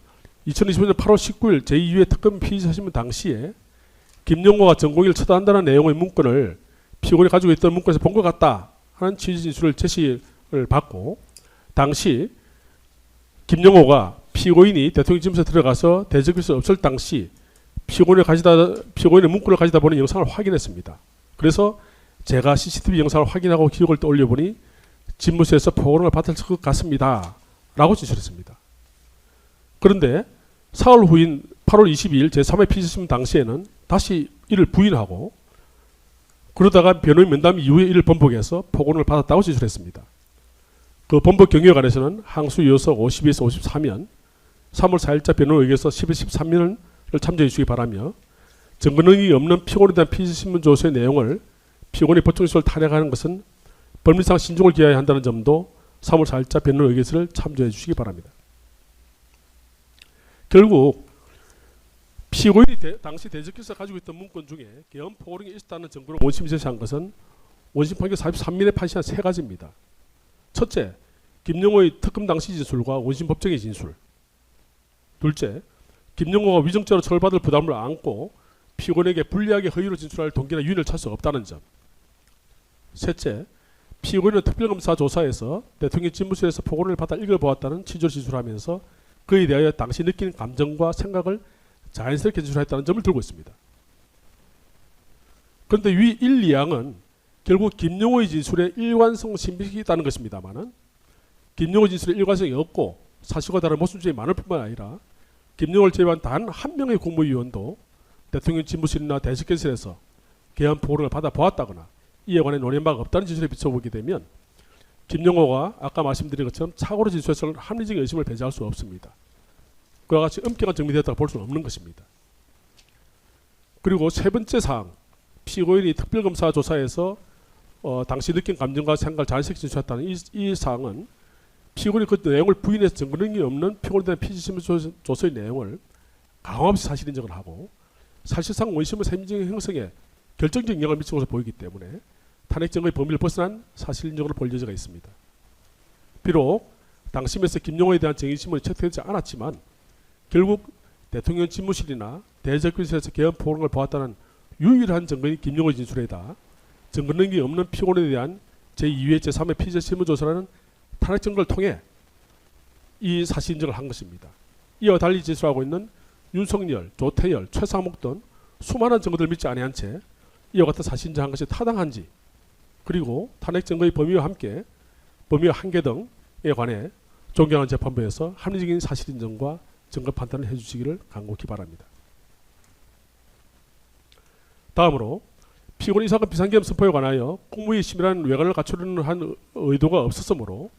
2025년 8월 19일 제2회 특검 피의자 신문 당시에 김용호가 전공의를 처단한다는 내용의 문건을 피고인이 가지고 있던 문건에서 본 것 같다 하는 취지 진술을 제시를 받고 당시 김용호가 피고인이 대통령 집무실에 들어가서 대접교실 없을 당시 피고인의 문건을 가지다 보는 영상을 확인했습니다. 그래서 제가 CCTV 영상을 확인하고 기록을 떠올려 보니 집무실에서 포고령을 받을 것 같습니다 라고 진술했습니다. 그런데 사흘 후인 8월 22일 제3회 피의자 신문 당시에는 다시 이를 부인하고 그러다가 변호인 면담 이후에 이를 번복해서 포고령을 받았다고 진술했습니다. 그 번복 경위에 관해서는 항소 요서 52에서 53면 3월 4일자 변호의에서 10일 13면을 참조해 주시기 바라며 증거능력이 없는 피고인에 대한 피의자 신문 조서의 내용을 피고인이 법정시효를 탄핵하는 것은 법리상 신중을 기해야 한다는 점도 3월 4일자 변호의견서를 참조해 주시기 바랍니다. 결국 피고인이 당시 대적교실에서 가지고 있던 문건 중에 계엄 포고령이 있었다는 증거로 원심이 제시한 것은 원심 판결 43면에 판시한 세 가지입니다. 첫째, 김용호의 특검 당시 진술과 원심 법정의 진술. 둘째, 김용호가 위정죄로 처벌받을 부담을 안고 피고인에게 불리하게 허위로 진술할 동기나 유인을 찾을 수 없다는 점. 셋째, 피고인은 특별검사 조사에서 대통령 집무실에서 포고령을 받아 읽어보았다는 취지로 진술하면서 그에 대하여 당시 느낀 감정과 생각을 자연스럽게 진술했다는 점을 들고 있습니다. 그런데 위 1, 2항은 결국 김용호의 진술에 일관성 신빙이 있다는 것입니다만은 김용호 진술에 일관성이 없고 사실과 다른 모순점이 많을 뿐만 아니라 김용을 제외한 단 한 명의 국무위원도 대통령 집무실이나 대식견실에서 개헌 보고를 받아보았다거나 이에 관해 논의한 바가 없다는 지수에 비춰보게 되면 김용호가 아까 말씀드린 것처럼 착오로 진술해서 합리적인 의심을 배제할 수 없습니다. 그와 같이 엄격한 정리되었다고 볼 수는 없는 것입니다. 그리고 세 번째 사항, 피고인이 특별검사 조사에서 당시 느낀 감정과 생각을 자의식 진술했다는 이 사항은 피고인이 그 내용을 부인해서 증거 능력이 없는 피고인에 대한 피지신문 조서의 내용을 강함없이 사실 인정을 하고 사실상 원심의 세민적 형성에 결정적 영향을 미친 것으로 보이기 때문에 탄핵 증거의 범위를 벗어난 사실 인정으로 볼 여지가 있습니다. 비록 당심에서 김용호에 대한 정의신문이 채택되지 않았지만 결국 대통령 집무실이나 대적교실에서 개헌 포럼을 보았다는 유일한 증거인 김용호의 진술에다 증거 능력이 없는 피고인에 대한 제2회 제3회 피의자신문조사라는 탄핵 증거를 통해 이 사실 인정을 한 것입니다. 이와 달리 진술하고 있는 윤석열, 조태열, 최상목 등 수많은 증거들을 믿지 아니한 채 이와 같은 사실 인정한 것이 타당한지 그리고 탄핵 증거의 범위와 함께 범위와 한계 등에 관해 존경하는 재판부에서 합리적인 사실 인정과 증거 판단을 해주시기를 간곡히 바랍니다. 다음으로 피고인 이 사건 비상계엄 선포에 관하여 국무위의 심의라는 외관을 갖추려는 한 의도가 없었으므로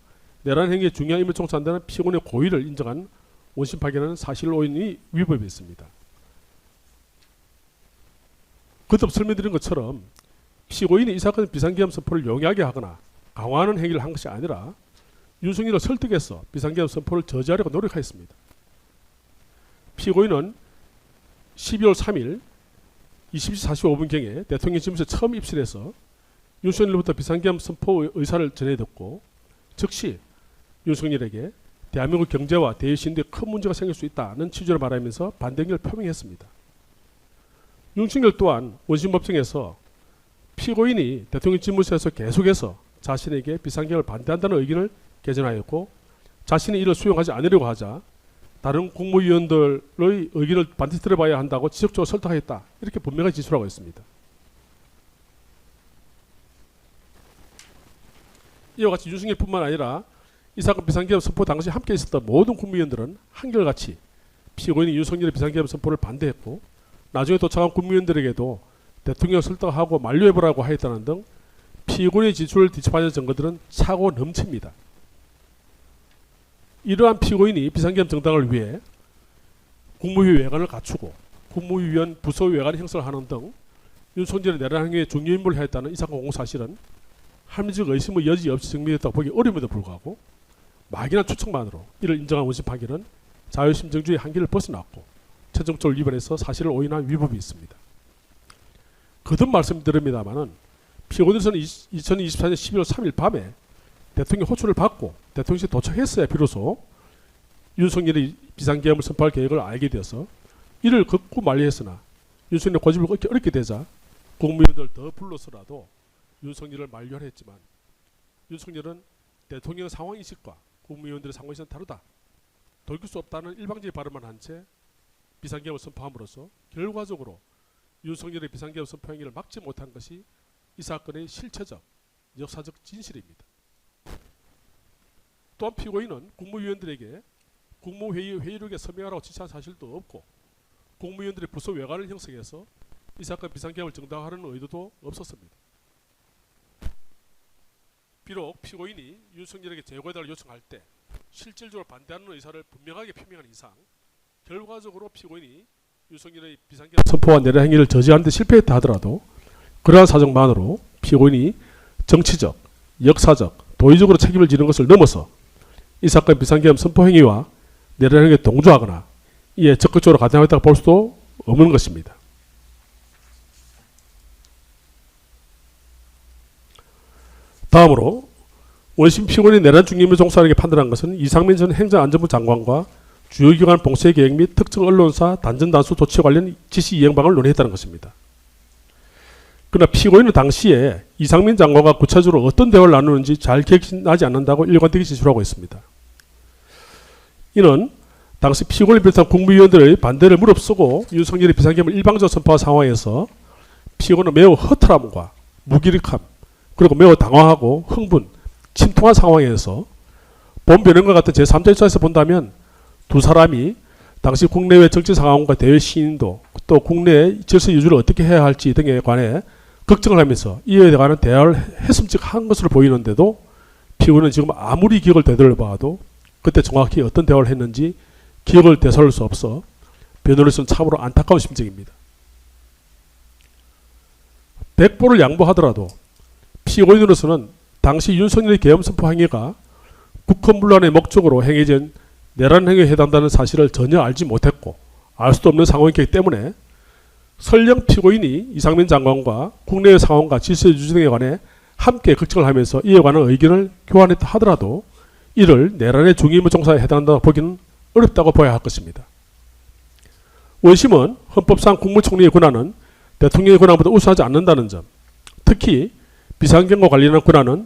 내란 행위에 중요한 임을 총수한다는 피고인의 고의를 인정한 원심 파견하는 사실 오인이 위법했습니다. 거듭 설명드린 것처럼 피고인이 이 사건 비상계엄 선포를 용이하게 하거나 강화하는 행위를 한 것이 아니라 윤석열을 설득해서 비상계엄 선포를 저지하려고 노력하였습니다. 피고인은 12월 3일 20시 45분경에 대통령 집무실에 처음 입실해서 윤석열로부터 비상계엄 선포 의사를 전해 듣고 즉시 윤석열에게 대한민국 경제와 대외신도에 큰 문제가 생길 수 있다는 취지로 말하면서 반대 의견을 표명했습니다. 윤석열 또한 원심법정에서 피고인이 대통령 집무실에서 계속해서 자신에게 비상계엄을 반대한다는 의견을 개진하였고 자신이 이를 수용하지 않으려고 하자 다른 국무위원들의 의견을 반드시 들어봐야 한다고 지속적으로 설득하였다. 이렇게 분명하게 지술하고 있습니다. 이와 같이 윤석열뿐만 아니라 이 사건 비상계엄 선포 당시 함께 있었던 모든 국무위원들은 한결같이 피고인이 윤석열의 비상계엄 선포를 반대했고 나중에 도착한 국무위원들에게도 대통령을 설득하고 만료해보라고 하였다는 등 피고인의 진술을 뒤집어하는 증거들은 차고 넘칩니다. 이러한 피고인이 비상계엄 정당을 위해 국무위 외관을 갖추고 국무위원 부서 외관 형성을 하는 등 윤석열의 내란 행위에 중요임무를 하였다는 이 사건 공사실은 합리적 의심의 여지 없이 증명됐다고 보기 어려움에도 불구하고 막연한 추측만으로 이를 인정한 원심 판결은 자유심증주의 한계를 벗어났고 최종적으로 위반해서 사실을 오인한 위법이 있습니다. 거듭 말씀드립니다마는 피고인으로서는 2024년 12월 3일 밤에 대통령 호출을 받고 대통령실에 도착했어야 비로소 윤석열이 비상계엄을 선포할 계획을 알게 되어서 이를 극구 만리했으나 윤석열의 고집을 끊기 어렵게 되자 국무위원들 더 불러서라도 윤석열을 만류하려 했지만 윤석열은 대통령 상황인식과 국무위원들의 상황인식은 다르다. 돌릴 수 없다는 일방적인 발언만 한 채 비상계엄을 선포함으로써 결과적으로 윤석열의 비상계엄 선포 행위를 막지 못한 것이 이 사건의 실체적, 역사적 진실입니다. 또한 피고인은 국무위원들에게 국무회의 회의록에 서명하라고 지시한 사실도 없고 국무위원들의 부서 외관을 형성해서 이 사건 비상계엄을 정당화하는 의도도 없었습니다. 비록 피고인이 윤석열에게 제거해달라고 요청할 때 실질적으로 반대하는 의사를 분명하게 표명한 이상 결과적으로 피고인이 윤석열의 비상계엄 선포와 내란 행위를 저지하는 데 실패했다 하더라도 그러한 사정만으로 피고인이 정치적, 역사적, 도의적으로 책임을 지는 것을 넘어서 이 사건 비상계엄 선포 행위와 내란 행위에 동조하거나 이에 적극적으로 가담했다고 볼 수도 없는 것입니다. 다음으로 원심 피고인이 내란 중임을 종사하게 판단한 것은 이상민 전 행정안전부 장관과 주요 기관 봉쇄 계획 및 특정 언론사 단전 단수 조치 관련 지시 이행 방안을 논의했다는 것입니다. 그러나 피고인은 당시에 이상민 장관과 구체적으로 어떤 대화를 나누는지 잘 기억나지 않는다고 일관되게 진술하고 있습니다. 이는 당시 피고인을 비롯한 국무위원들의 반대를 무릅쓰고 윤석열이 비상계엄을 일방적으로 선포한 상황에서 피고인은 매우 허탈함과 무기력함 그리고 매우 당황하고 흥분, 침통한 상황에서 본 변형과 같은 제3자 입장에서 본다면 두 사람이 당시 국내외 정치 상황과 대외 신인도 또 국내 질서 유지를 어떻게 해야 할지 등에 관해 걱정을 하면서 이에 관한 대화를 해슴직한 것으로 보이는데도 피고인은 지금 아무리 기억을 되돌려 봐도 그때 정확히 어떤 대화를 했는지 기억을 되살릴 수 없어 변호인으로서는 참으로 안타까운 심정입니다. 백보를 양보하더라도 피고인으로서는 당시 윤석열의 계엄 선포 행위가 국헌문란의 목적으로 행해진 내란 행위에 해당한다는 사실을 전혀 알지 못했고 알 수도 없는 상황이기 때문에 설령 피고인이 이상민 장관과 국내의 상황과 질서 유지 등에 관해 함께 걱정을 하면서 이에 관한 의견을 교환했다 하더라도 이를 내란의 중의무 종사에 해당한다고 보기는 어렵다고 봐야 할 것입니다. 원심은 헌법상 국무총리의 권한은 대통령의 권한보다 우수하지 않는다는 점, 특히 비상경과 관련한 권한은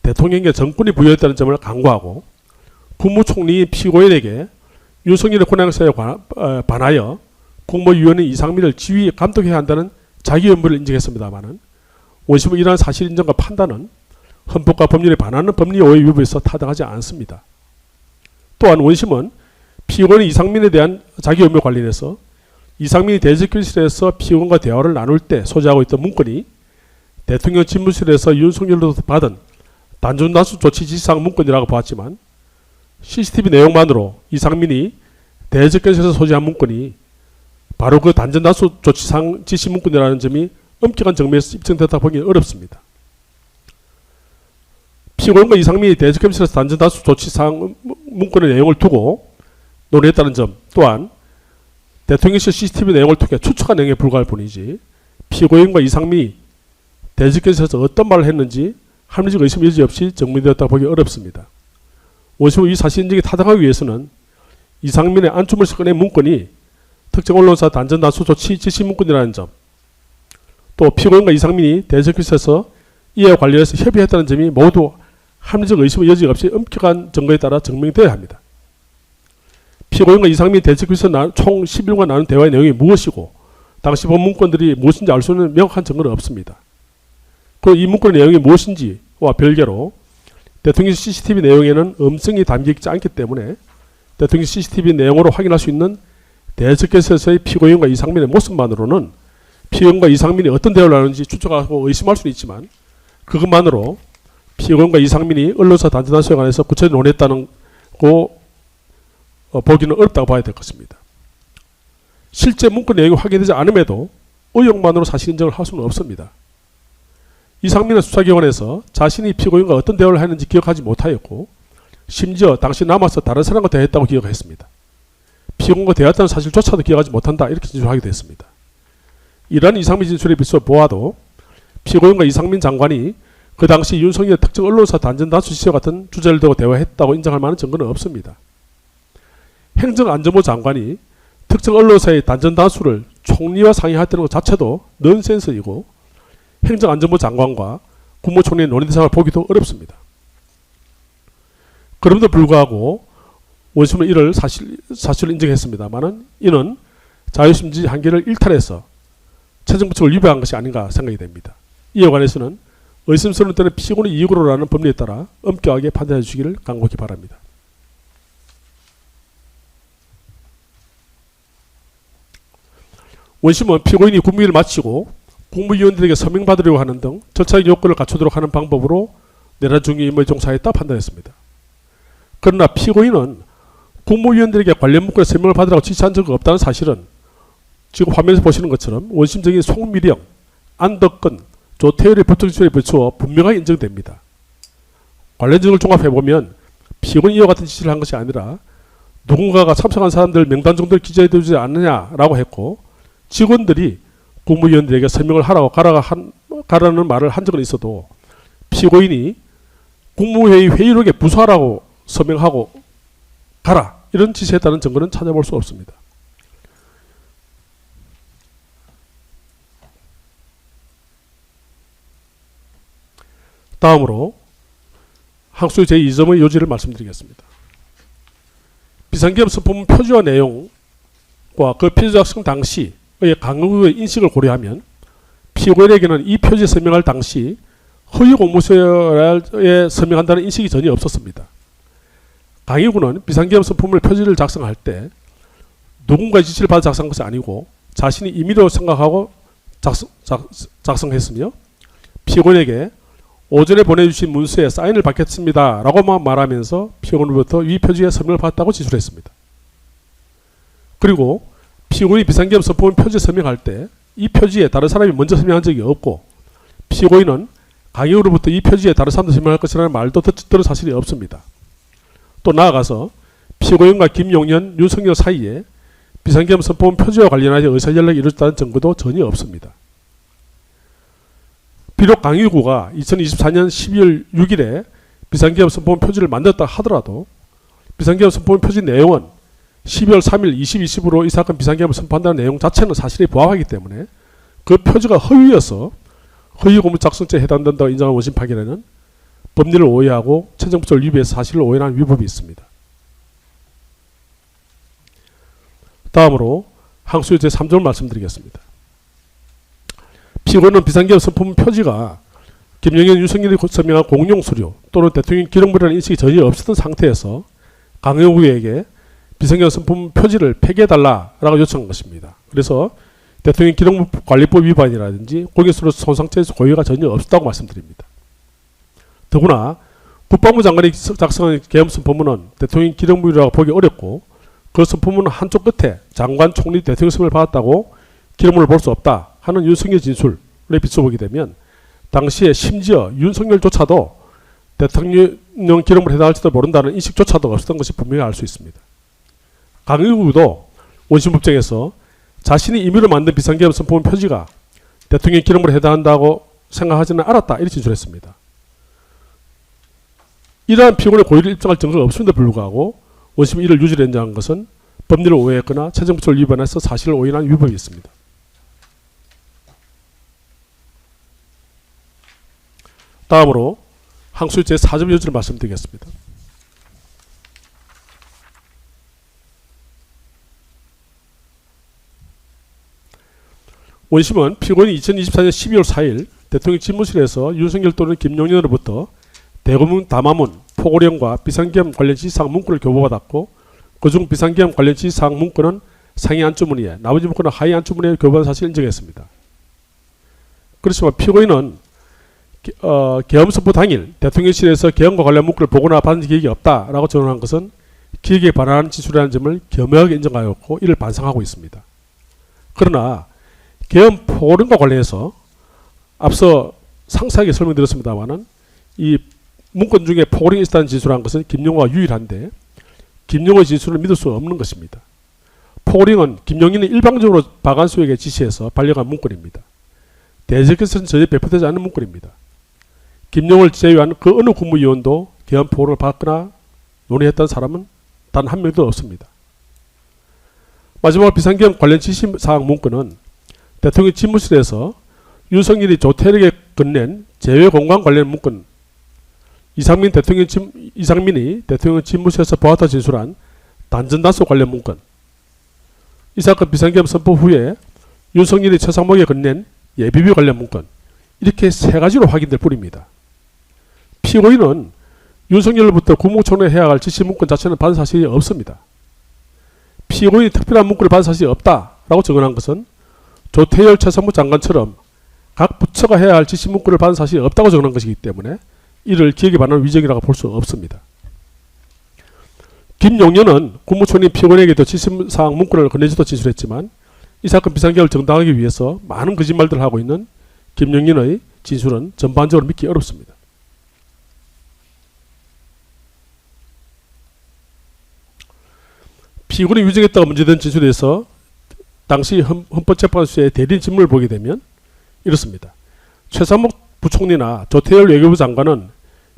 대통령에게 정권이 부여했다는 점을 강구하고 국무총리인 피고인에게 윤석열의 권한행사에 반하여 국무위원회 이상민을 지휘 감독해야 한다는 자기 의무를 인정했습니다마는 원심은 이러한 사실 인정과 판단은 헌법과 법률에 반하는 법리 오해 위반에서 타당하지 않습니다. 또한 원심은 피고인 이상민에 대한 자기 의무 관련해서 이상민이 대직교실에서 피고인과 대화를 나눌 때 소지하고 있던 문건이 대통령 집무실에서 윤석열로부터 받은 단존단수 조치 지시사항 문건이라고 보았지만 CCTV 내용만으로 이상민이 대직교실에서 소지한 문건이 바로 그 단전단수 조치상 지시 문건이라는 점이 엄격한 정면에서 입증됐다 보기는 어렵습니다. 피고인과 이상민이 대직교실에서 단전단수 조치상 문건의 내용을 두고 논의했다는 점 또한 대통령실 CCTV 내용을 통해 추측한 내용에 불과할 뿐이지 피고인과 이상민이 대직교실에서 어떤 말을 했는지 합리적 의심 여지 없이 증명되었다고 보기 어렵습니다. 원심은 이 사실 인정이 타당하기 위해서는 이상민의 안주물서 꺼낸 문건이 특정 언론사 단전단수 조치 지시 문건이라는 점, 또 피고인과 이상민이 대적교실에서 이에 관련해서 협의했다는 점이 모두 합리적 의심의 여지가 없이 엄격한 증거에 따라 증명되어야 합니다. 피고인과 이상민이 대적교실에서 총 11분 나눈 대화의 내용이 무엇이고 당시 본 문건들이 무엇인지 알 수 있는 명확한 증거는 없습니다. 그리고 이 문건의 내용이 무엇인지와 별개로 대통령 CCTV 내용에는 음성이 담겨있지 않기 때문에 대통령 CCTV 내용으로 확인할 수 있는 대적교실에서의 피고인과 이상민의 모습만으로는 피고인과 이상민이 어떤 대화를 나누는지 추측하고 의심할 수는 있지만 그것만으로 피고인과 이상민이 언론사 단전단수에 관해서 구체적으로 논했다는 거 보기는 어렵다고 봐야 될 것입니다. 실제 문건 내용이 확인되지 않음에도 의혹만으로 사실 인정을 할 수는 없습니다. 이상민은 수사기관에서 자신이 피고인과 어떤 대화를 했는지 기억하지 못하였고 심지어 당시 남아서 다른 사람과 대화했다고 기억했습니다. 피고인과 대화했다는 사실조차도 기억하지 못한다 이렇게 진술하기도 했습니다. 이러한 이상민 진술에 비춰 보아도 피고인과 이상민 장관이 그 당시 윤석열 특정 언론사 단전단수 지시와 같은 주제를 두고 대화했다고 인정할 만한 증거는 없습니다. 행정안전부 장관이 특정 언론사의 단전단수를 총리와 상의했다는 것 자체도 넌센스이고 행정안전부 장관과 국무총리의 논의 대상을 보기도 어렵습니다. 그럼에도 불구하고 원심은 이를 사실을 인정했습니다만 이는 자유심지 한계를 일탈해서 최종부칙을 위배한 것이 아닌가 생각이 됩니다. 이에 관해서는 의심스러운 때는 피고인의 이익으로라는 법리에 따라 엄격하게 판단해 주시기를 간곡히 바랍니다. 원심은 피고인이 국무회의를 마치고 국무위원들에게 서명받으려고 하는 등 절차적 요건을 갖추도록 하는 방법으로 내란 중의 임무에 종사했다 판단했습니다. 그러나 피고인은 국무위원들에게 관련 문건에 서명을 받으라고 지시한 적이 없다는 사실은 지금 화면에서 보시는 것처럼 원심적인 송미령, 안덕근, 조태열의 법적 지출에 비추어 분명하게 인정됩니다. 관련 증거를 종합해보면 피고인이 이와 같은 지시를 한 것이 아니라 누군가가 참석한 사람들 명단 정도를 기재해두지 않느냐라고 했고 직원들이 국무위원들에게 서명을 하라고 가라는 말을 한 적은 있어도 피고인이 국무회의 회의록에 부서하라고 서명하고 가라 이런 지시했다는 증거는 찾아볼 수 없습니다. 다음으로 항소의 제2점의 요지를 말씀드리겠습니다. 비상계엄 선포문 표지와 내용과 그 표지 작성 당시의 강의의 인식을 고려하면 피고인에게는 이 표지에 서명할 당시 허위 공문서에 서명한다는 인식이 전혀 없었습니다. 강의구는 비상계엄 선포문의 표지를 작성할 때 누군가의 지시를 받아 작성한 것이 아니고 자신이 임의로 생각하고 작성했으며 피고인에게 오전에 보내주신 문서에 사인을 받겠습니다 라고만 말하면서 피고인으로부터 위 표지에 서명을 받았다고 진술했습니다. 그리고 피고인이 비상계엄 선포문 표지에 서명할 때 이 표지에 다른 사람이 먼저 서명한 적이 없고 피고인은 강의로부터 이 표지에 다른 사람도 서명할 것이라는 말도 들은 사실이 없습니다. 또 나아가서 피고인과 김용년, 윤석열 사이에 비상계엄 선포문 표지와 관련하여 의사연락이 이루어졌다는 증거도 전혀 없습니다. 비록 강의구가 2024년 12월 6일에 비상계엄 선포문 표지를 만들었다 하더라도 비상계엄 선포문 표지 내용은 12월 3일 2020으로 이 사건 비상계엄을 선포한다는 내용 자체는 사실에 부합하기 때문에 그 표지가 허위여서 허위 고문 작성죄에 해당된다고 인정한 원심 판결에는 법리를 오해하고 천정부처를 위배해서 사실을 오해한 위법이 있습니다. 다음으로 항소의 제3조를 말씀드리겠습니다. 피고인은 비상계엄 선포문 표지가 김영현, 윤석열이 서명한 공용 서류 또는 대통령 기록물이라는 인식이 전혀 없었던 상태에서 강의구에게 비상계엄 선포문 표지를 폐기해달라라고 요청한 것입니다. 그래서 대통령 기록물 관리법 위반이라든지 공익서류 손상죄에서 고의가 전혀 없었다고 말씀드립니다. 더구나 국방부 장관이 작성한 계엄 선포문은 대통령 기록물이라고 보기 어렵고 그 선포문은 한쪽 끝에 장관, 총리, 대통령 서명을 받았다고 기록물을 볼 수 없다 하는 윤석열 진술에 비춰보게 되면 당시에 심지어 윤석열조차도 대통령 기록물에 해당할지도 모른다는 인식조차도 없었던 것이 분명히 알 수 있습니다. 강의구도 원심법정에서 자신이 임의로 만든 비상계엄 선포문 표지가 대통령 기록물에 해당한다고 생각하지는 않았다 이렇게 진술했습니다. 이러한 피고인의 고의를 입증할 증거가 없음에도 불구하고 원심이 이를 유죄로 인정한 것은 법리를 오해했거나 최정부처를 위반해서 사실을 오인한 위법이 있습니다. 다음으로 항소의 제4점 여지를 말씀드리겠습니다. 원심은 피고인이 2024년 12월 4일 대통령 집무실에서 윤석열 또는 김용현으로부터 대검문 담화문, 포고령과 비상계엄 관련 지시사항 문구를 교부받았고 그중 비상계엄 관련 지시사항 문구는 상위 안주문의에 나머지 문구는 하위 안주문의에 교부받은 사실을 인정했습니다. 그렇지만 피고인은 계엄 선포 당일 대통령실에서 계엄과 관련 문구를 보거나 받은 기억이 없다라고 전언한 것은 기획에 반하는 진술이라는 점을 겸허하게 인정하였고 이를 반성하고 있습니다. 그러나 계엄 포고령과 관련해서 앞서 상세하게 설명드렸습니다만은 이 문건 중에 포고령이 있다는 진술한 것은 김용호가 유일한데 김용호의 진술을 믿을 수 없는 것입니다. 포고령은 김용인이 일방적으로 박안수에게 지시해서 발령한 문건입니다. 대책에서는 전혀 배포되지 않는 문건입니다. 김용호를 제외한 그 어느 국무위원도 계엄 포고를 받거나 논의했던 사람은 단 한 명도 없습니다. 마지막으로 비상계엄 관련 지시사항 문건은 대통령 집무실에서 윤석열이 조태력에 건넨 재외공간 관련 문건, 이상민이 대통령 집무실에서 보았다 진술한 단전단속 관련 문건, 이 사건 비상계엄 선포 후에 윤석열이 최상목에 건넨 예비비 관련 문건, 이렇게 세 가지로 확인될 뿐입니다. 피고인은 윤석열로부터 국무총리에 해야 할 지시 문건 자체는 받은 사실이 없습니다. 피고인이 특별한 문건을 받은 사실이 없다라고 증언한 것은 조태열 최상무 장관처럼 각 부처가 해야 할 지시 문구를 받은 사실이 없다고 정한 것이기 때문에 이를 기획에 반하는 위정이라고 볼 수 없습니다. 김용현은 국무총리 피고인에게도 지시사항 문구를 건네지도 진술했지만 이 사건 비상계엄을 정당하기 위해서 많은 거짓말들을 하고 있는 김용현의 진술은 전반적으로 믿기 어렵습니다. 피고인이 위정했다가 문제된 진술에서 당시 헌법재판소의 대리인 진문을 보게 되면 이렇습니다. 최상목 부총리나 조태열 외교부 장관은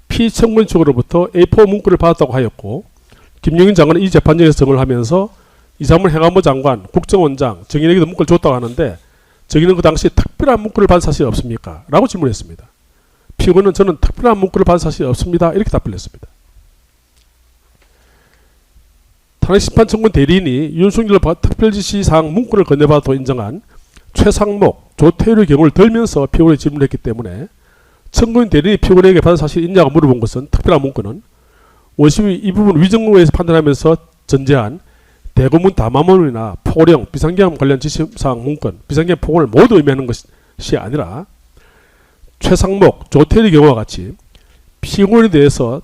피청문 측으로부터 A4 문구를 받았다고 하였고 김용인 장관은 이 재판정에서 증언을 하면서 이상문 행안부 장관, 국정원장, 정인에게도 문구를 줬다고 하는데 정인은 그 당시 특별한 문구를 받은 사실이 없습니까? 라고 질문했습니다. 피고인은 저는 특별한 문구를 받은 사실이 없습니다. 이렇게 답변을 했습니다. 탄핵심판청문 대리인이 윤석열 특별지시사항 문구를 건네받아도 인정한 최상목, 조태율의 경우를 들면서 피고인에 질문했기 때문에 청구인 대리인이 피고인에게 받은 사실이 있냐고 물어본 것은 특별한 문구는 원심이 이 부분 위정무에서 판단하면서 전제한 대고문 담화문이나 포령, 비상계엄 관련 지시사항 문건, 비상계엄 포고를 모두 의미하는 것이 아니라 최상목, 조태일의 경우와 같이 피고인에 대해서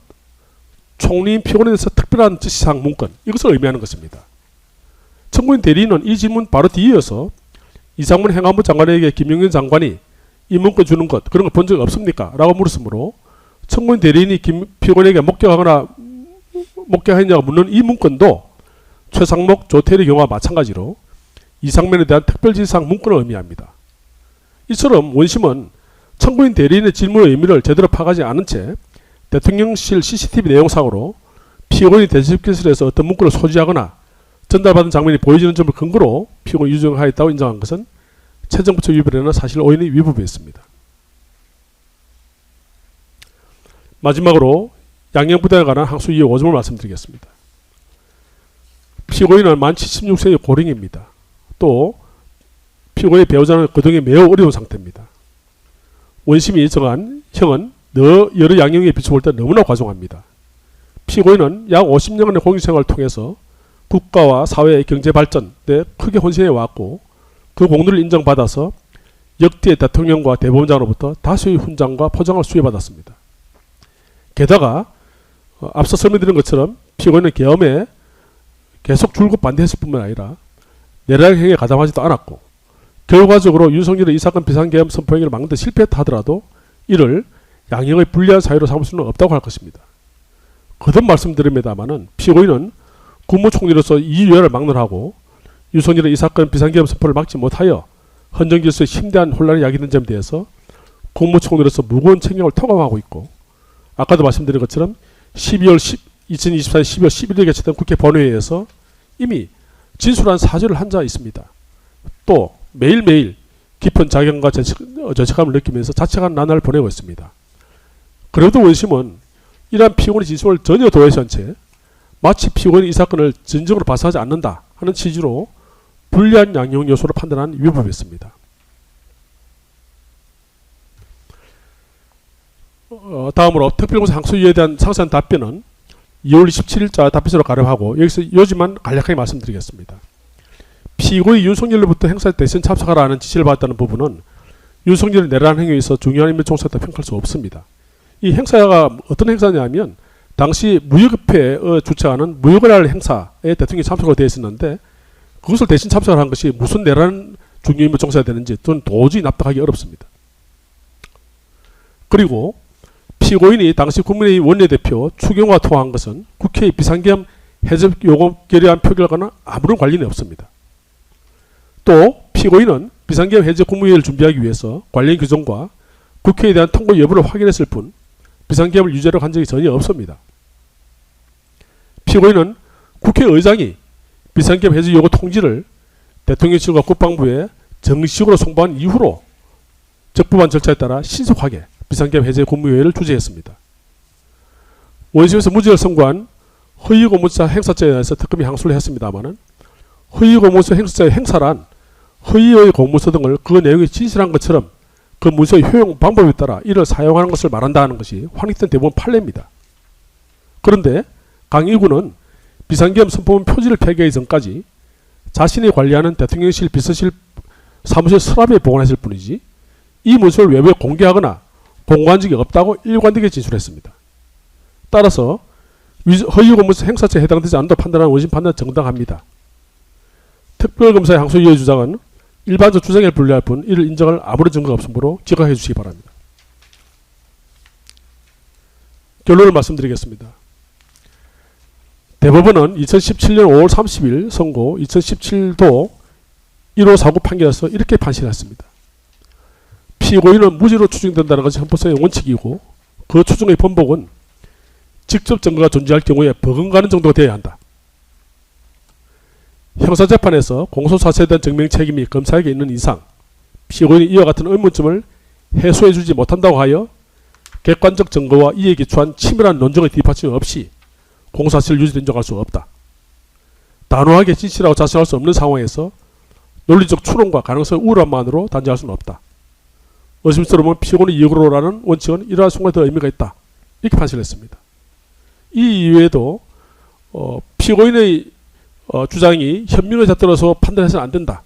총리인 피고인에 대해서 특별한 지시사항 문건, 이것을 의미하는 것입니다. 청구인 대리인은 이 질문 바로 뒤이어서 이상문 행안부 장관에게 김용현 장관이 이 문건 주는 것 그런 걸 본 적 없습니까? 라고 물었으므로 청구인 대리인이 피고인에게 목격했냐고 묻는 이 문건도 최상목, 조태일의 경우와 마찬가지로 이상면에 대한 특별지시사항 문건을 의미합니다. 이처럼 원심은 청구인 대리인의 질문의 의미를 제대로 파악하지 않은 채 대통령실 CCTV 내용상으로 피고인이 대집기실에서 어떤 문건을 소지하거나 전달받은 장면이 보여지는 점을 근거로 피고인 유죄하였다고 인정한 것은 최정부처 위반에는 사실 오인이 위법했습니다. 마지막으로 양형부당에 관한 항소 이유 5점을 말씀드리겠습니다. 피고인은 만 76세의 고령입니다. 또 피고인의 배우자는 그동안 매우 어려운 상태입니다. 원심이 정한 형은 여러 양형에 비춰볼 때 너무나 과중합니다. 피고인은 약 50년간의 공직생활을 통해서 국가와 사회의 경제 발전에 크게 헌신해 왔고 그 공로를 인정받아서 역대 대통령과 대법원장으로부터 다수의 훈장과 포장을 수여받았습니다. 게다가 앞서 설명드린 것처럼 피고인은 계엄에 계속 줄곧 반대했을 뿐만 아니라 내란 행위에 가담하지도 않았고 결과적으로 윤석열의 이 사건 비상계엄 선포 행위를 막는 데 실패했다 하더라도 이를 양형의 불리한 사유로 삼을 수는 없다고 할 것입니다. 거듭 말씀드립니다마는 피고인은 국무총리로서 이 유혈을 막론하고 윤석열의 이 사건 비상계엄 선포를 막지 못하여 헌정질서에 심대한 혼란이 야기된 점에 대해서 국무총리로서 무거운 책임을 통감하고 있고 아까도 말씀드린 것처럼 2024년 12월 11일에 개최된 국회 본회의에서 이미 진술한 사죄를 한 자 있습니다. 또 매일매일 깊은 자경과 죄책감을 느끼면서 자책한 나날을 보내고 있습니다. 그래도 원심은 이러한 피고인의 진술을 전혀 도외시한 채 마치 피고인이 이 사건을 진정으로 봐서하지 않는다 하는 취지로 불리한 양형 요소로 판단한 위법했습니다. 다음으로 특별공사 항소유예에 대한 상세한 답변은 2월 27일자 답변서로 가름하고 여기서 요지만 간략하게 말씀드리겠습니다. 피고인 윤석열로부터 행사에 대신 참석하라 하는 지시를 받았다는 부분은 윤석열의 내란 행위에 있어 중요한 인물 종사였다 평가할 수 없습니다. 이 행사가 어떤 행사냐면 당시 무역협회에 주최하는 무역을 할 행사에 대통령이 참석을 되어 있었는데 그것을 대신 참석을 한 것이 무슨 내란 중요인물 종사가 되는지 저는 도저히 납득하기 어렵습니다. 그리고 피고인이 당시 국민의힘 원내대표 추경호와 통화한 것은 국회의 비상계엄 해제 요구 결의안 표결과는 아무런 관련이 없습니다. 또 피고인은 비상계엄 해제 국무회의를 준비하기 위해서 관련 규정과 국회에 대한 통보 여부를 확인했을 뿐 비상계엄을 유죄로 한 적이 전혀 없습니다. 피고인은 국회의장이 비상계엄 해제 요구 통지를 대통령실과 국방부에 정식으로 송부한 이후로 적법한 절차에 따라 신속하게 비상계엄 해제 국무회의를 주재했습니다. 원심에서 무죄를 선고한 허위공무사 행사죄에 대해서 특검이 항소를 했습니다마는 허위공무사 행사죄의 행사란 허위의 공무서 등을 그 내용이 진실한 것처럼 그 문서의 효용 방법에 따라 이를 사용하는 것을 말한다는 것이 확립된 대부분 판례입니다. 그런데 강 일구는 비상계엄 선포문 표지를 폐기하기 전까지 자신이 관리하는 대통령실 비서실 사무실 서랍에 보관했을 뿐이지 이 문서를 외부에 공개하거나 공고한 적이 없다고 일관되게 진술했습니다. 따라서 허위공무서 행사죄에 해당되지 않는다고 판단하는 원심 판단은 정당합니다. 특별검사의 항소유예 주장은 일반적 주장에 불리할 뿐 이를 인정할 아무런 증거가 없으므로 기각해 주시기 바랍니다. 결론을 말씀드리겠습니다. 대법원은 2017년 5월 30일 선고 2017도 1호 사고 판결에서 이렇게 판시했습니다. 피고인은 무죄로 추정된다는 것이 헌법상의 원칙이고 그 추정의 번복은 직접 증거가 존재할 경우에 버금가는 정도가 되어야 한다. 형사재판에서 공소사실에 대한 증명 책임이 검사에게 있는 이상 피고인이 이와 같은 의문점을 해소해주지 못한다고 하여 객관적 증거와 이에 기초한 치밀한 논정의 뒷받침 없이 공소사실을 유지를 인정할 수가 없다. 단호하게 진실하고 자신할 수 없는 상황에서 논리적 추론과 가능성의 우월함만으로 단정할 수는 없다. 의심스러우면 피고인의 이익으로라는 원칙은 이러한 순간에 더 의미가 있다. 이렇게 판시를 했습니다. 이 이외에도 피고인의 주장이 현민을 잣들어서 판단해서는 안 된다.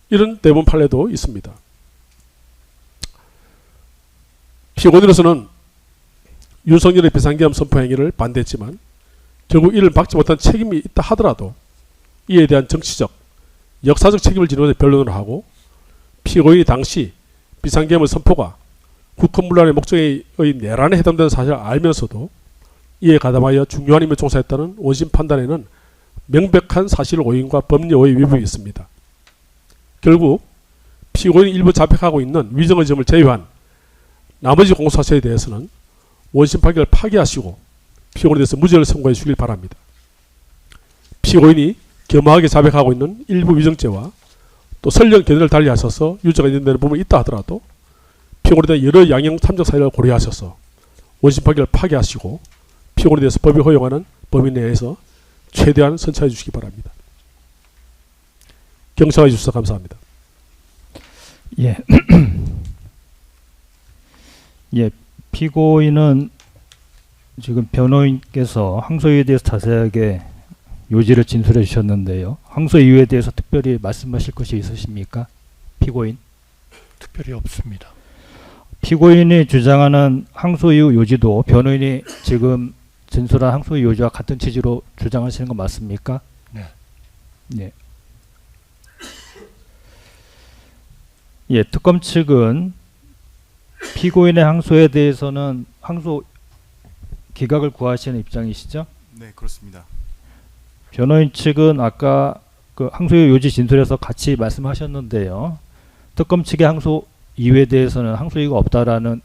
이런 대법원 판례도 있습니다. 피고인으로서는 윤석열의 비상계엄 선포 행위를 반대했지만 결국 이를 막지 못한 책임이 있다 하더라도 이에 대한 정치적, 역사적 책임을 지는 변론을 하고 피고인이 당시 비상계엄의 선포가 국헌문란의 목적의 내란에 해당되는 사실을 알면서도 이에 가담하여 중요한 임무에 종사했다는 원심 판단에는 명백한 사실 오인과 법리 오해 위법이 있습니다. 결국 피고인이 일부 자백하고 있는 위정의 점을 제외한 나머지 공소사실에 대해서는 원심 판결을 파기하시고 피고인에 대해서 무죄를 선고해 주길 바랍니다. 피고인이 겸허하게 자백하고 있는 일부 위정죄와 또 설령 견해를 달리하셔서 유죄가 인정되는 부분이 있다 하더라도 피고인에 대한 여러 양형 탐정 사유를 고려하셔서 원심 판결을 파기하시고 피고인에 대해서 법이 허용하는 범위 내에서 최대한 선처해 주시기 바랍니다. 경청해 주셔서 감사합니다. 예. 예, 피고인은 지금 변호인께서 항소이유에 대해서 자세하게 요지를 진술해 주셨는데요. 항소이유에 대해서 특별히 말씀하실 것이 있으십니까? 피고인? 특별히 없습니다. 피고인이 주장하는 항소이유 요지도 변호인이 지금 진술한 항소이유 요지와 같은 취지로 주장하시는 거 맞습니까? 네. 네. 예, 특검 측은 피고인의 항소에 대해서는 항소 기각을 구하시는 입장이시죠? 네, 그렇습니다. 변호인 측은 아까 그 항소이유 요지 진술에서 같이 말씀하셨는데요. 특검 측의 항소 이유에 대해서는 항소이유가 없다라는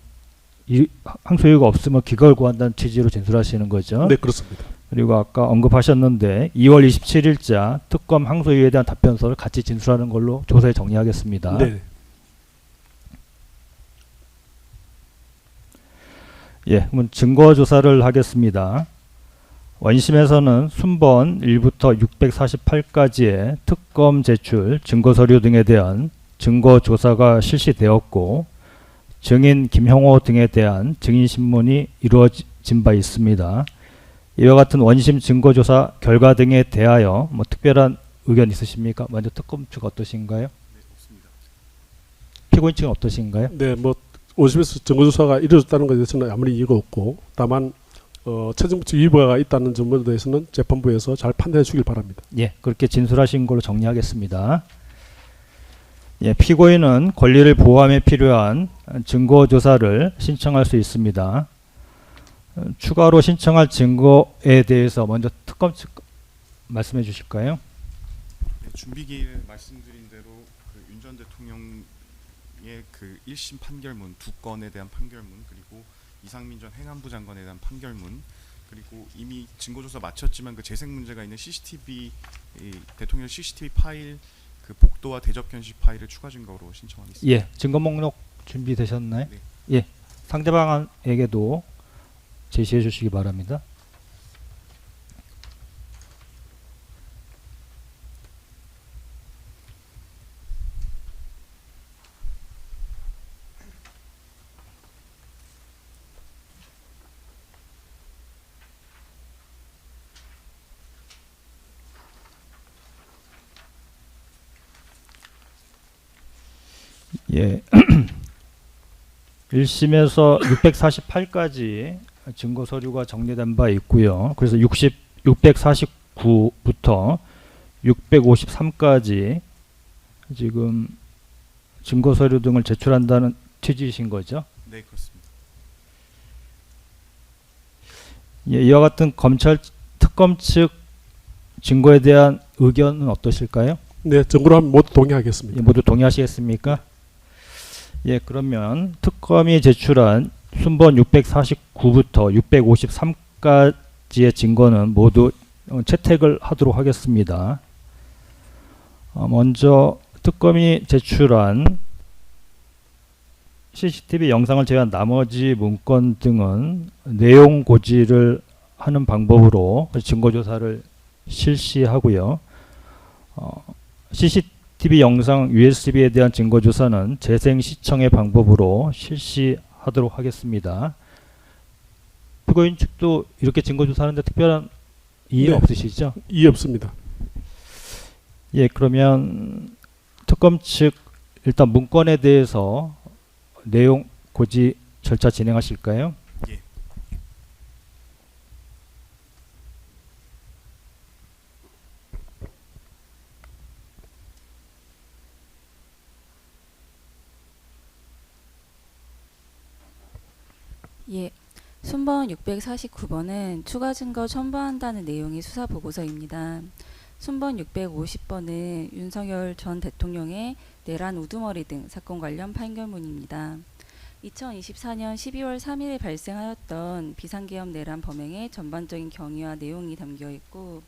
항소이유가 없으면 기각을 구한다는 취지로 진술하시는 거죠. 네, 그렇습니다. 그리고 아까 언급하셨는데 2월 27일자 특검 항소이유에 대한 답변서를 같이 진술하는 걸로 조서에 정리하겠습니다. 네. 예, 그러면 증거 조사를 하겠습니다. 원심에서는 순번 1부터 648까지의 특검 제출, 증거 서류 등에 대한 증거 조사가 실시되었고 증인 김형호 등에 대한 증인 신문이 이루어진 바 있습니다. 이와 같은 원심 증거 조사 결과 등에 대하여 뭐 특별한 의견 있으십니까? 먼저 특검 측 어떠신가요? 네, 없습니다. 피고인 측은 어떠신가요? 네, 뭐 원심에서 증거조사가 이루어졌다는 것에 대해서는 아무리 이유가 없고 다만 최종적 위법가 있다는 점에 대해서는 재판부에서 잘 판단해 주길 바랍니다. 예, 그렇게 진술하신 걸로 정리하겠습니다. 예, 피고인은 권리를 보호함에 필요한 증거 조사를 신청할 수 있습니다. 추가로 신청할 증거에 대해서 먼저 특검 측 말씀해 주실까요? 네, 준비 기일에 말씀드린 대로 그 윤 전 대통령의 그 1심 판결문 2건에 대한 판결문, 그리고 이상민 전 행안부 장관에 대한 판결문, 그리고 이미 증거조사 마쳤지만 그 재생 문제가 있는 CCTV 대통령 CCTV 파일 그 복도와 대접 현실 파일을 추가 증거로 신청하겠습니다. 예, 증거 목록 준비되셨나요? 네. 예, 상대방에게도 제시해 주시기 바랍니다. 예. 1심에서 648까지 증거 서류가 정리된 바 있고요. 그래서 649부터 653까지 지금 증거 서류 등을 제출한다는 취지이신 거죠? 네, 그렇습니다. 예, 이와 같은 검찰 특검 측 증거에 대한 의견은 어떠실까요? 네, 증거로 하면 모두 동의하겠습니다. 예, 모두 동의하시겠습니까? 예, 그러면 특검이 제출한 순번 649부터 653까지의 증거는 모두 채택을 하도록 하겠습니다. 먼저 특검이 제출한 CCTV 영상을 제외한 나머지 문건 등은 내용 고지를 하는 방법으로 증거조사를 실시하고요. CCTV 영상 USB에 대한 증거조사는 재생 시청의 방법으로 실시하도록 하겠습니다. 피고인 측도 이렇게 증거조사하는데 특별한 이의 네. 없으시죠? 이해 없습니다. 예, 그러면 특검 측 일단 문건에 대해서 내용 고지 절차 진행하실까요? 예. 예, 순번 649번은 추가 증거 첨부한다는 내용의 수사 보고서입니다. 순번 650번은 윤석열 전 대통령의 내란 우두머리 등 사건 관련 판결문입니다. 2024년 12월 3일에 발생하였던 비상계엄 내란 범행의 전반적인 경위와 내용이 담겨 있고,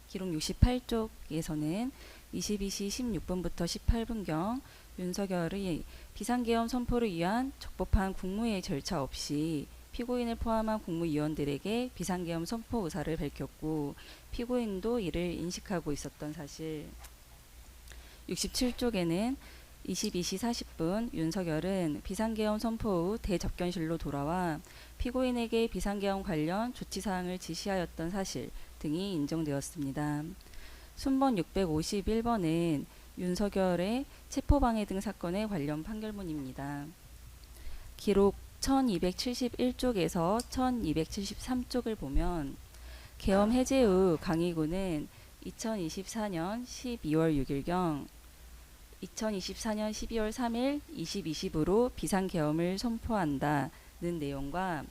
기록 68쪽에서는 22시 16분부터 18분경 윤석열의 비상계엄 선포를 위한 적법한 국무회의 절차 없이 피고인을 포함한 국무위원들에게 비상계엄 선포 의사를 밝혔고, 피고인도 이를 인식하고 있었던 사실. 67쪽에는 22시 40분 윤석열은 비상계엄 선포 후 대접견실로 돌아와 피고인에게 비상계엄 관련 조치사항을 지시하였던 사실 등이 인정되었습니다. 순번 651번은 윤석열의 체포방해 등 사건의 관련 판결문입니다. 기록 1271쪽에서 1273쪽을 보면 계엄 해제 후 강희구는 2024년 12월 6일경 2024년 12월 3일 2020으로 비상계엄을 선포한다는 내용과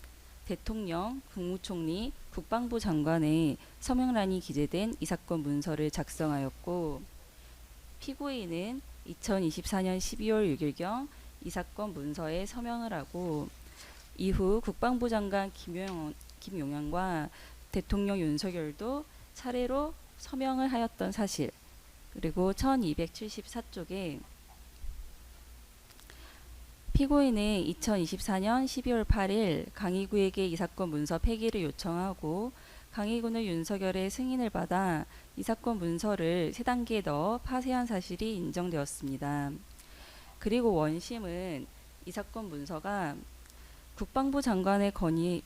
대통령, 국무총리, 국방부 장관의 서명란이 기재된 이 사건 문서를 작성하였고, 피고인은 2024년 12월 6일경 이 사건 문서에 서명을 하고, 이후 국방부 장관 김용현과 대통령 윤석열도 차례로 서명을 하였던 사실, 그리고 1274쪽에 피고인은 2024년 12월 8일 강희구에게 이 사건 문서 폐기를 요청하고, 강희구는 윤석열의 승인을 받아 이 사건 문서를 3단계 더 파쇄한 사실이 인정되었습니다. 그리고 원심은 이 사건 문서가 국방부 장관이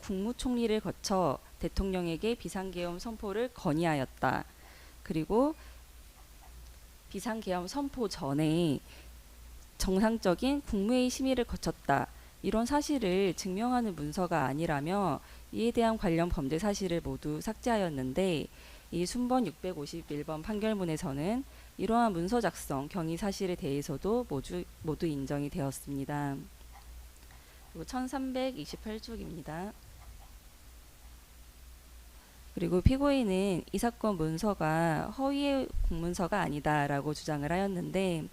국무총리를 거쳐 대통령에게 비상계엄 선포를 건의하였다. 그리고 비상계엄 선포 전에 정상적인 국무회의 심의를 거쳤다. 이런 사실을 증명하는 문서가 아니라며 이에 대한 관련 범죄 사실을 모두 삭제하였는데, 이 순번 651번 판결문에서는 이러한 문서 작성 경위 사실에 대해서도 모두 인정이 되었습니다. 그리고 1328쪽입니다. 그리고 피고인은 이 사건 문서가 허위의 공문서가 아니다라고 주장을 하였는데,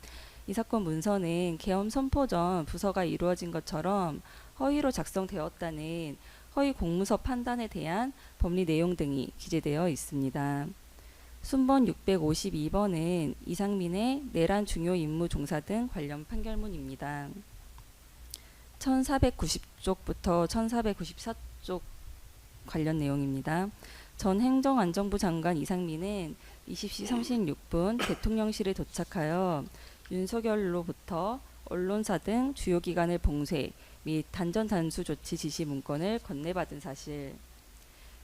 이 사건 문서는 계엄 선포 전 부서가 이루어진 것처럼 허위로 작성되었다는 허위 공문서 판단에 대한 법리 내용 등이 기재되어 있습니다. 순번 652번은 이상민의 내란 중요 임무 종사 등 관련 판결문입니다. 1490쪽부터 1494쪽 관련 내용입니다. 전 행정안전부 장관 이상민은 20시 36분 대통령실에 도착하여 윤석열로부터 언론사 등 주요 기관을 봉쇄 및 단전 단수 조치 지시 문건을 건네받은 사실,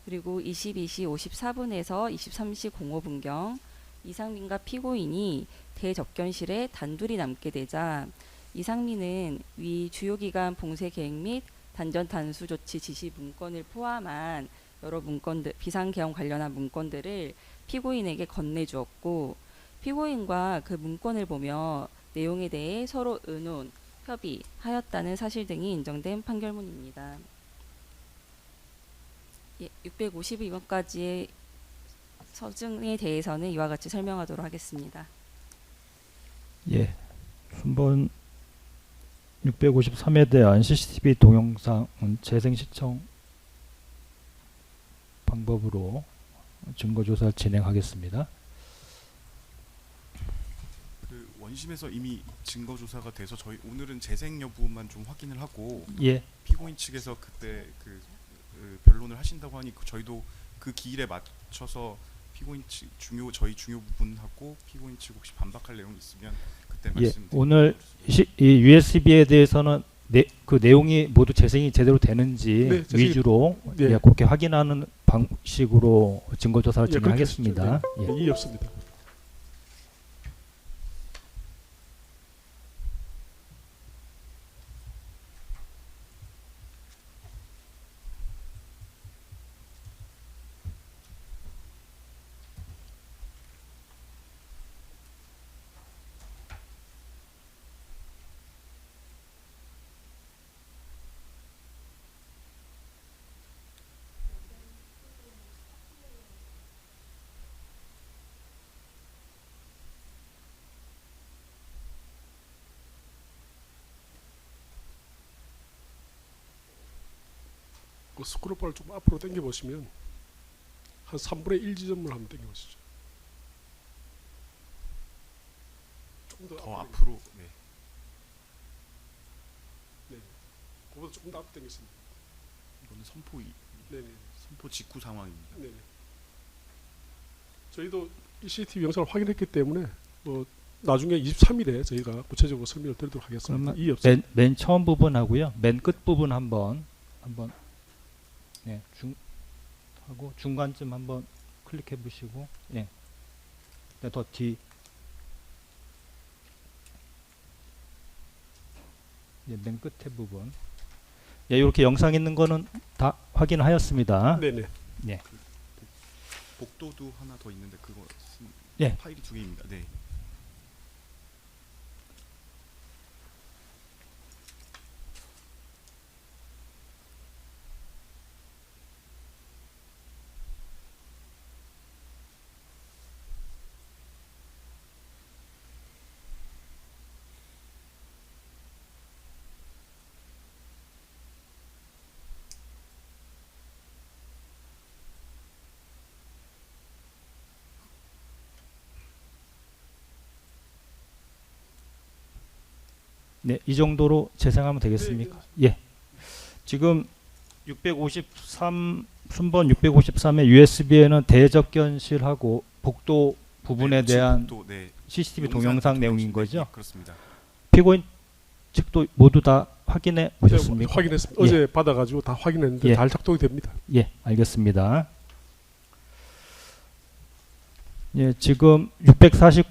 그리고 22시 54분에서 23시 05분경 이상민과 피고인이 대접견실에 단둘이 남게 되자, 이상민은 위 주요 기관 봉쇄 계획 및 단전 단수 조치 지시 문건을 포함한 여러 문건들, 비상계엄 관련한 문건들을 피고인에게 건네주었고, 피고인과 그 문건을 보며 내용에 대해 서로 의논, 협의하였다는 사실 등이 인정된 판결문입니다. 652번까지의 서증에 대해서는 이와 같이 설명하도록 하겠습니다. 예, 순번 653에 대한 CCTV 동영상 재생 시청 방법으로 증거 조사를 진행하겠습니다. 그 원심에서 이미 증거 조사가 돼서 저희 오늘은 재생 여부만 좀 확인을 하고, 예, 피고인 측에서 그때 그 변론을 하신다고 하니 저희도 그 기일에 맞춰서 피고인 측 저희 중요 부분하고 피고인 측 혹시 반박할 내용이 있으면 그때 예, 말씀드리도록 오늘 하겠습니다. 이 USB에 대해서는 그 내용이 모두 재생이 제대로 되는지 네, 재생이- 위주로 네. 예, 그렇게 확인하는 방식으로 증거 조사를 예, 그렇게 진행하겠습니다. 하시죠. 네. 예. 이의 없습니다. 그 스크롤바를 좀 앞으로 당겨 보시면 한 3분의 1 지점을 한번 당겨 보시죠. 조금 더 더 앞으로. 앞으로 네. 네. 그보다 조금 더 앞으로 당기시면 이거는 네네. 선포 직후 상황입니다. 네네. 저희도 이 CCTV 영상을 확인했기 때문에 뭐 나중에 23일에 저희가 구체적으로 설명을 드리도록 하겠습니다. 그러면 이의 없습니다. 맨 처음 부분하고요. 맨 끝 부분 한번 네, 하고 중간쯤 한번 클릭해 보시고 예. 네, 더 뒤. 예, 맨 끝에 부분. 예, 이렇게 영상 있는 거는 다 확인하였습니다. 네네. 예. 복도도 하나 더 있는데 그거 예. 파일이 2개입니다. 네. 네, 이 정도로 재생하면 되겠습니까? 예. 지금 653 순번 653의 USB에는 대적견실하고 복도 부분에 네, 대한 복도, 네. CCTV 용산 동영상 내용인 네, 거죠? 네, 그렇습니다. 피고인 측도 모두 다 확인해 보셨습니까? 확인했습니다. 예. 어제 받아가지고 다 확인했는데 예. 잘 작동이 됩니다. 예, 알겠습니다. 예, 지금 640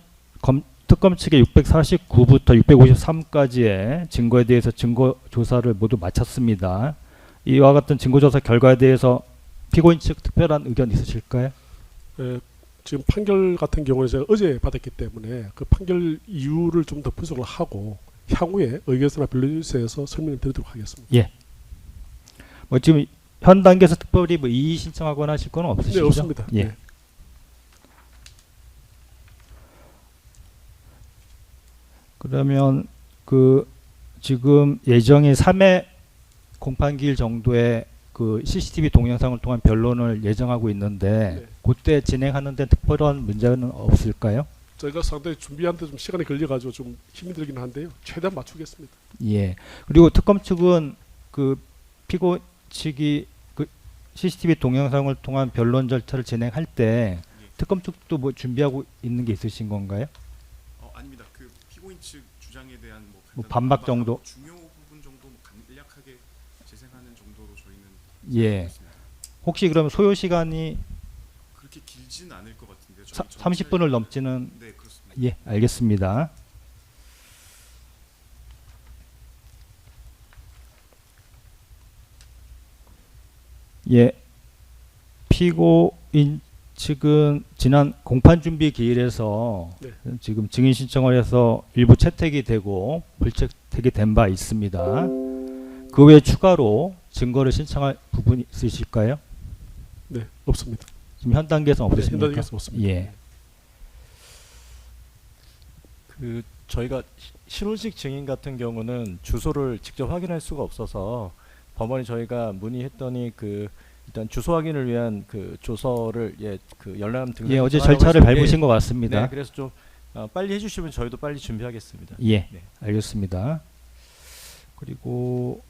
특검 측의 649부터 653까지의 증거에 대해서 증거 조사를 모두 마쳤습니다. 이와 같은 증거 조사 결과에 대해서 피고인 측 특별한 의견 있으실까요? 지금 판결 같은 경우는 제가 어제 받았기 때문에 그 판결 이유를 좀 더 분석을 하고 향후에 의견서나 변론서에서 설명을 드리도록 하겠습니다. 뭐 지금 현 단계에서 특별히 뭐 이의 신청하거나 하실 건 없으시죠? 네, 없습니다. 예. 네. 그러면 그 지금 예정이 3회 공판기일 정도의 그 CCTV 동영상을 통한 변론을 예정하고 있는데 네. 그때 진행하는 데 특별한 문제는 없을까요? 저희가 상당히 준비하는데 좀 시간이 걸려가지고 좀 힘이 들긴 한데요. 최대한 맞추겠습니다. 예. 그리고 특검 측은 그 피고 측이 그 CCTV 동영상을 통한 변론 절차를 진행할 때 예. 특검 측도 뭐 준비하고 있는 게 있으신 건가요? 아닙니다. 그 피고인 측 주장에 대한 뭐 간단한 반박 반박하고 정도? 중요 부분 정도 뭐 간략하게 재생하는 정도로 저희는 예. 하고 있습니다. 혹시 그러면 소요 시간이 그렇게 길지는 않을 것 같은데요. 30분을 넘지는 네, 그렇습니다. 예, 알겠습니다. 예, 피고인 측은 지난 공판 준비 기일에서 네. 지금 증인 신청을 해서 일부 채택이 되고 불채택이 된 바 있습니다. 그 외에 추가로 증거를 신청할 부분이 있으실까요? 네, 없습니다. 지금 현 단계에서 네, 없으십니까? 현단계에서 없습니다. 예. 그 저희가 신원식 증인 같은 경우는 주소를 직접 확인할 수가 없어서 법원에 저희가 문의했더니 그 일단 주소 확인을 위한 그 조서를 그 열람 등록 예, 어제 절차를 밟으신 것 같습니다. 네, 그래서 좀 빨리 해주시면 저희도 빨리 준비하겠습니다. 예, 네. 알겠습니다. 그리고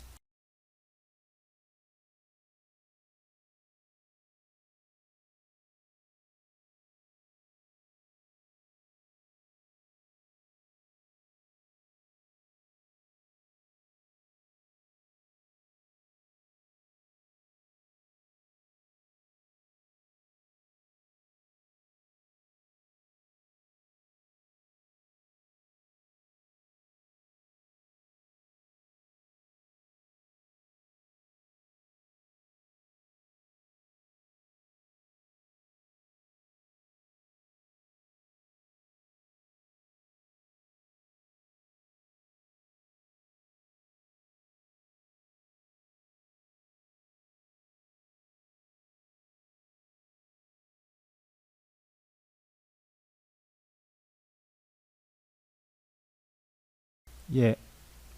예,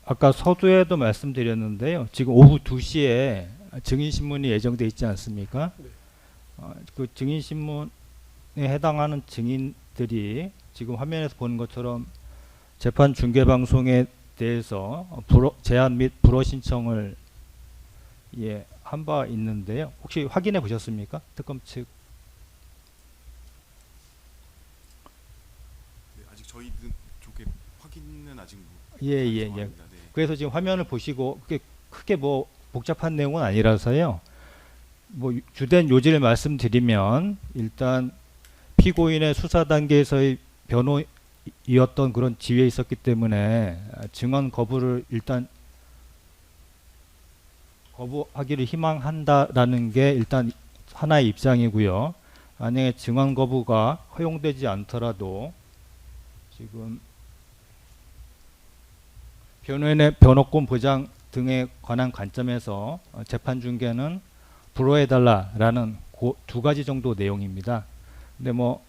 아까 서두에도 말씀드렸는데요. 지금 오후 2시에 증인신문이 예정돼 있지 않습니까? 네. 그 증인신문에 해당하는 증인들이 지금 화면에서 보는 것처럼 재판 중계 방송에 대해서 제안 및 불허 신청을 한 바 있는데요. 혹시 확인해 보셨습니까? 특검 측. 네, 아직 저희 쪽에 확인은 아직 예. 정합니다. 네. 그래서 지금 화면을 보시고 크게 뭐 복잡한 내용은 아니라서요. 뭐 주된 요지를 말씀드리면 일단 피고인의 수사 단계에서의 변호이었던 그런 지위에 있었기 때문에 증언 거부를 일단 거부하기를 희망한다라는 게 일단 하나의 입장이고요. 만약에 증언 거부가 허용되지 않더라도 지금 변호인의 변호권 보장 등에 관한 관점에서 재판 중개는 불허해달라라는 두 가지 정도 내용입니다. 근데 뭐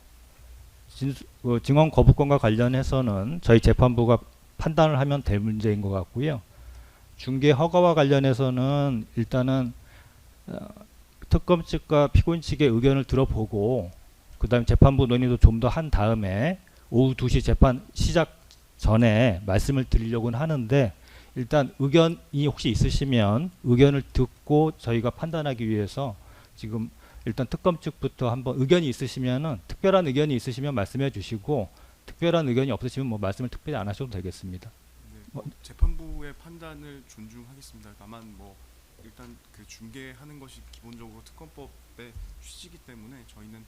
증언 거부권과 관련해서는 저희 재판부가 판단을 하면 될 문제인 것 같고요. 중개 허가와 관련해서는 일단은 특검 측과 피고인 측의 의견을 들어보고 그다음에 재판부 논의도 좀 더 한 다음에 오후 2시 재판 시작 전에 말씀을 드리려고는 하는데 일단 의견이 혹시 있으시면 의견을 듣고 저희가 판단하기 위해서 지금 일단 특검 측부터 한번 의견이 있으시면은 특별한 의견이 있으시면 말씀해 주시고 특별한 의견이 없으시면 뭐 말씀을 특별히 안 하셔도 되겠습니다. 네, 재판부의 판단을 존중하겠습니다. 다만 뭐 일단 그 중개하는 것이 기본적으로 특검법의 취지이기 때문에 저희는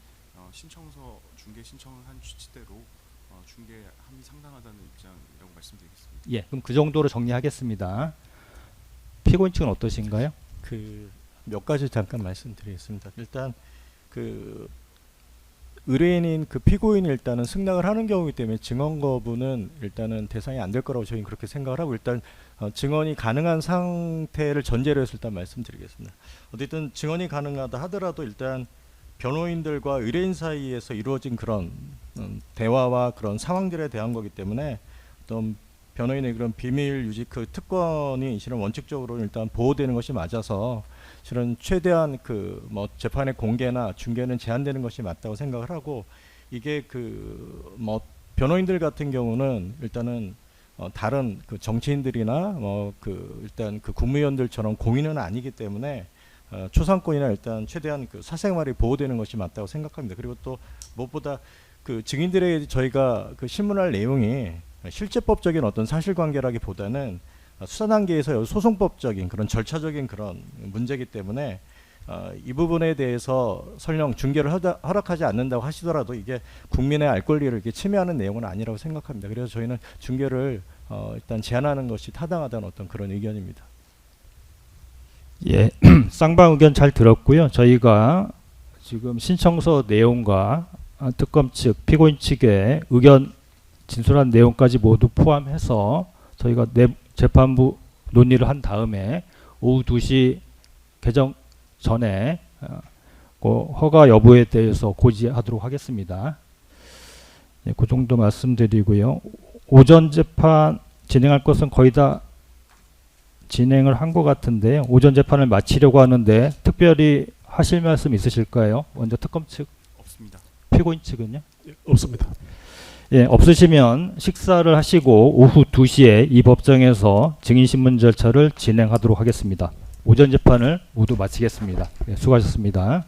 신청서 중개 신청을 한 취지대로 중개함이 상당하다는 입장이라고 말씀드리겠습니다. 예, 그럼 그 정도로 정리하겠습니다. 피고인 측은 어떠신가요? 몇 가지 잠깐 말씀드리겠습니다. 일단 의뢰인인 피고인이 일단은 승낙을 하는 경우이기 때문에 증언 거부는 일단은 대상이 안 될 거라고 저희는 그렇게 생각을 하고 일단 증언이 가능한 상태를 전제로 해서 일단 말씀드리겠습니다. 어쨌든 증언이 가능하다 하더라도 일단 변호인들과 의뢰인 사이에서 이루어진 그런 대화와 그런 상황들에 대한 거기 때문에 어떤 변호인의 그런 비밀 유지 특권이 실은 원칙적으로 일단 보호되는 것이 맞아서 실은 최대한 뭐 재판의 공개나 중개는 제한되는 것이 맞다고 생각을 하고 이게 뭐 변호인들 같은 경우는 일단은 다른 정치인들이나 일단 국무위원들처럼 공인은 아니기 때문에 초상권이나 일단 최대한 사생활이 보호되는 것이 맞다고 생각합니다. 그리고 또 무엇보다 증인들에게 저희가 신문할 내용이 실제법적인 어떤 사실관계라기보다는 수사 단계에서 소송법적인 그런 절차적인 그런 문제이기 때문에 이 부분에 대해서 설령 중개를 허락하지 않는다고 하시더라도 이게 국민의 알 권리를 이렇게 침해하는 내용은 아니라고 생각합니다. 그래서 저희는 중개를 일단 제한하는 것이 타당하다는 어떤 그런 의견입니다. 예, 쌍방 의견 잘 들었고요. 저희가 지금 신청서 내용과 특검 측, 피고인 측의 의견 진술한 내용까지 모두 포함해서 저희가 재판부 논의를 한 다음에 오후 2시 개정 전에 허가 여부에 대해서 고지하도록 하겠습니다. 예, 그 정도 말씀드리고요. 오전 재판 진행할 것은 거의 다 진행을 한 것 같은데요. 오전 재판을 마치려고 하는데 특별히 하실 말씀 있으실까요? 먼저 특검 측, 없습니다. 피고인 측은요? 예, 없습니다. 예, 없으시면 식사를 하시고 오후 2시에 이 법정에서 증인신문 절차를 진행하도록 하겠습니다. 오전 재판을 모두 마치겠습니다. 예, 수고하셨습니다.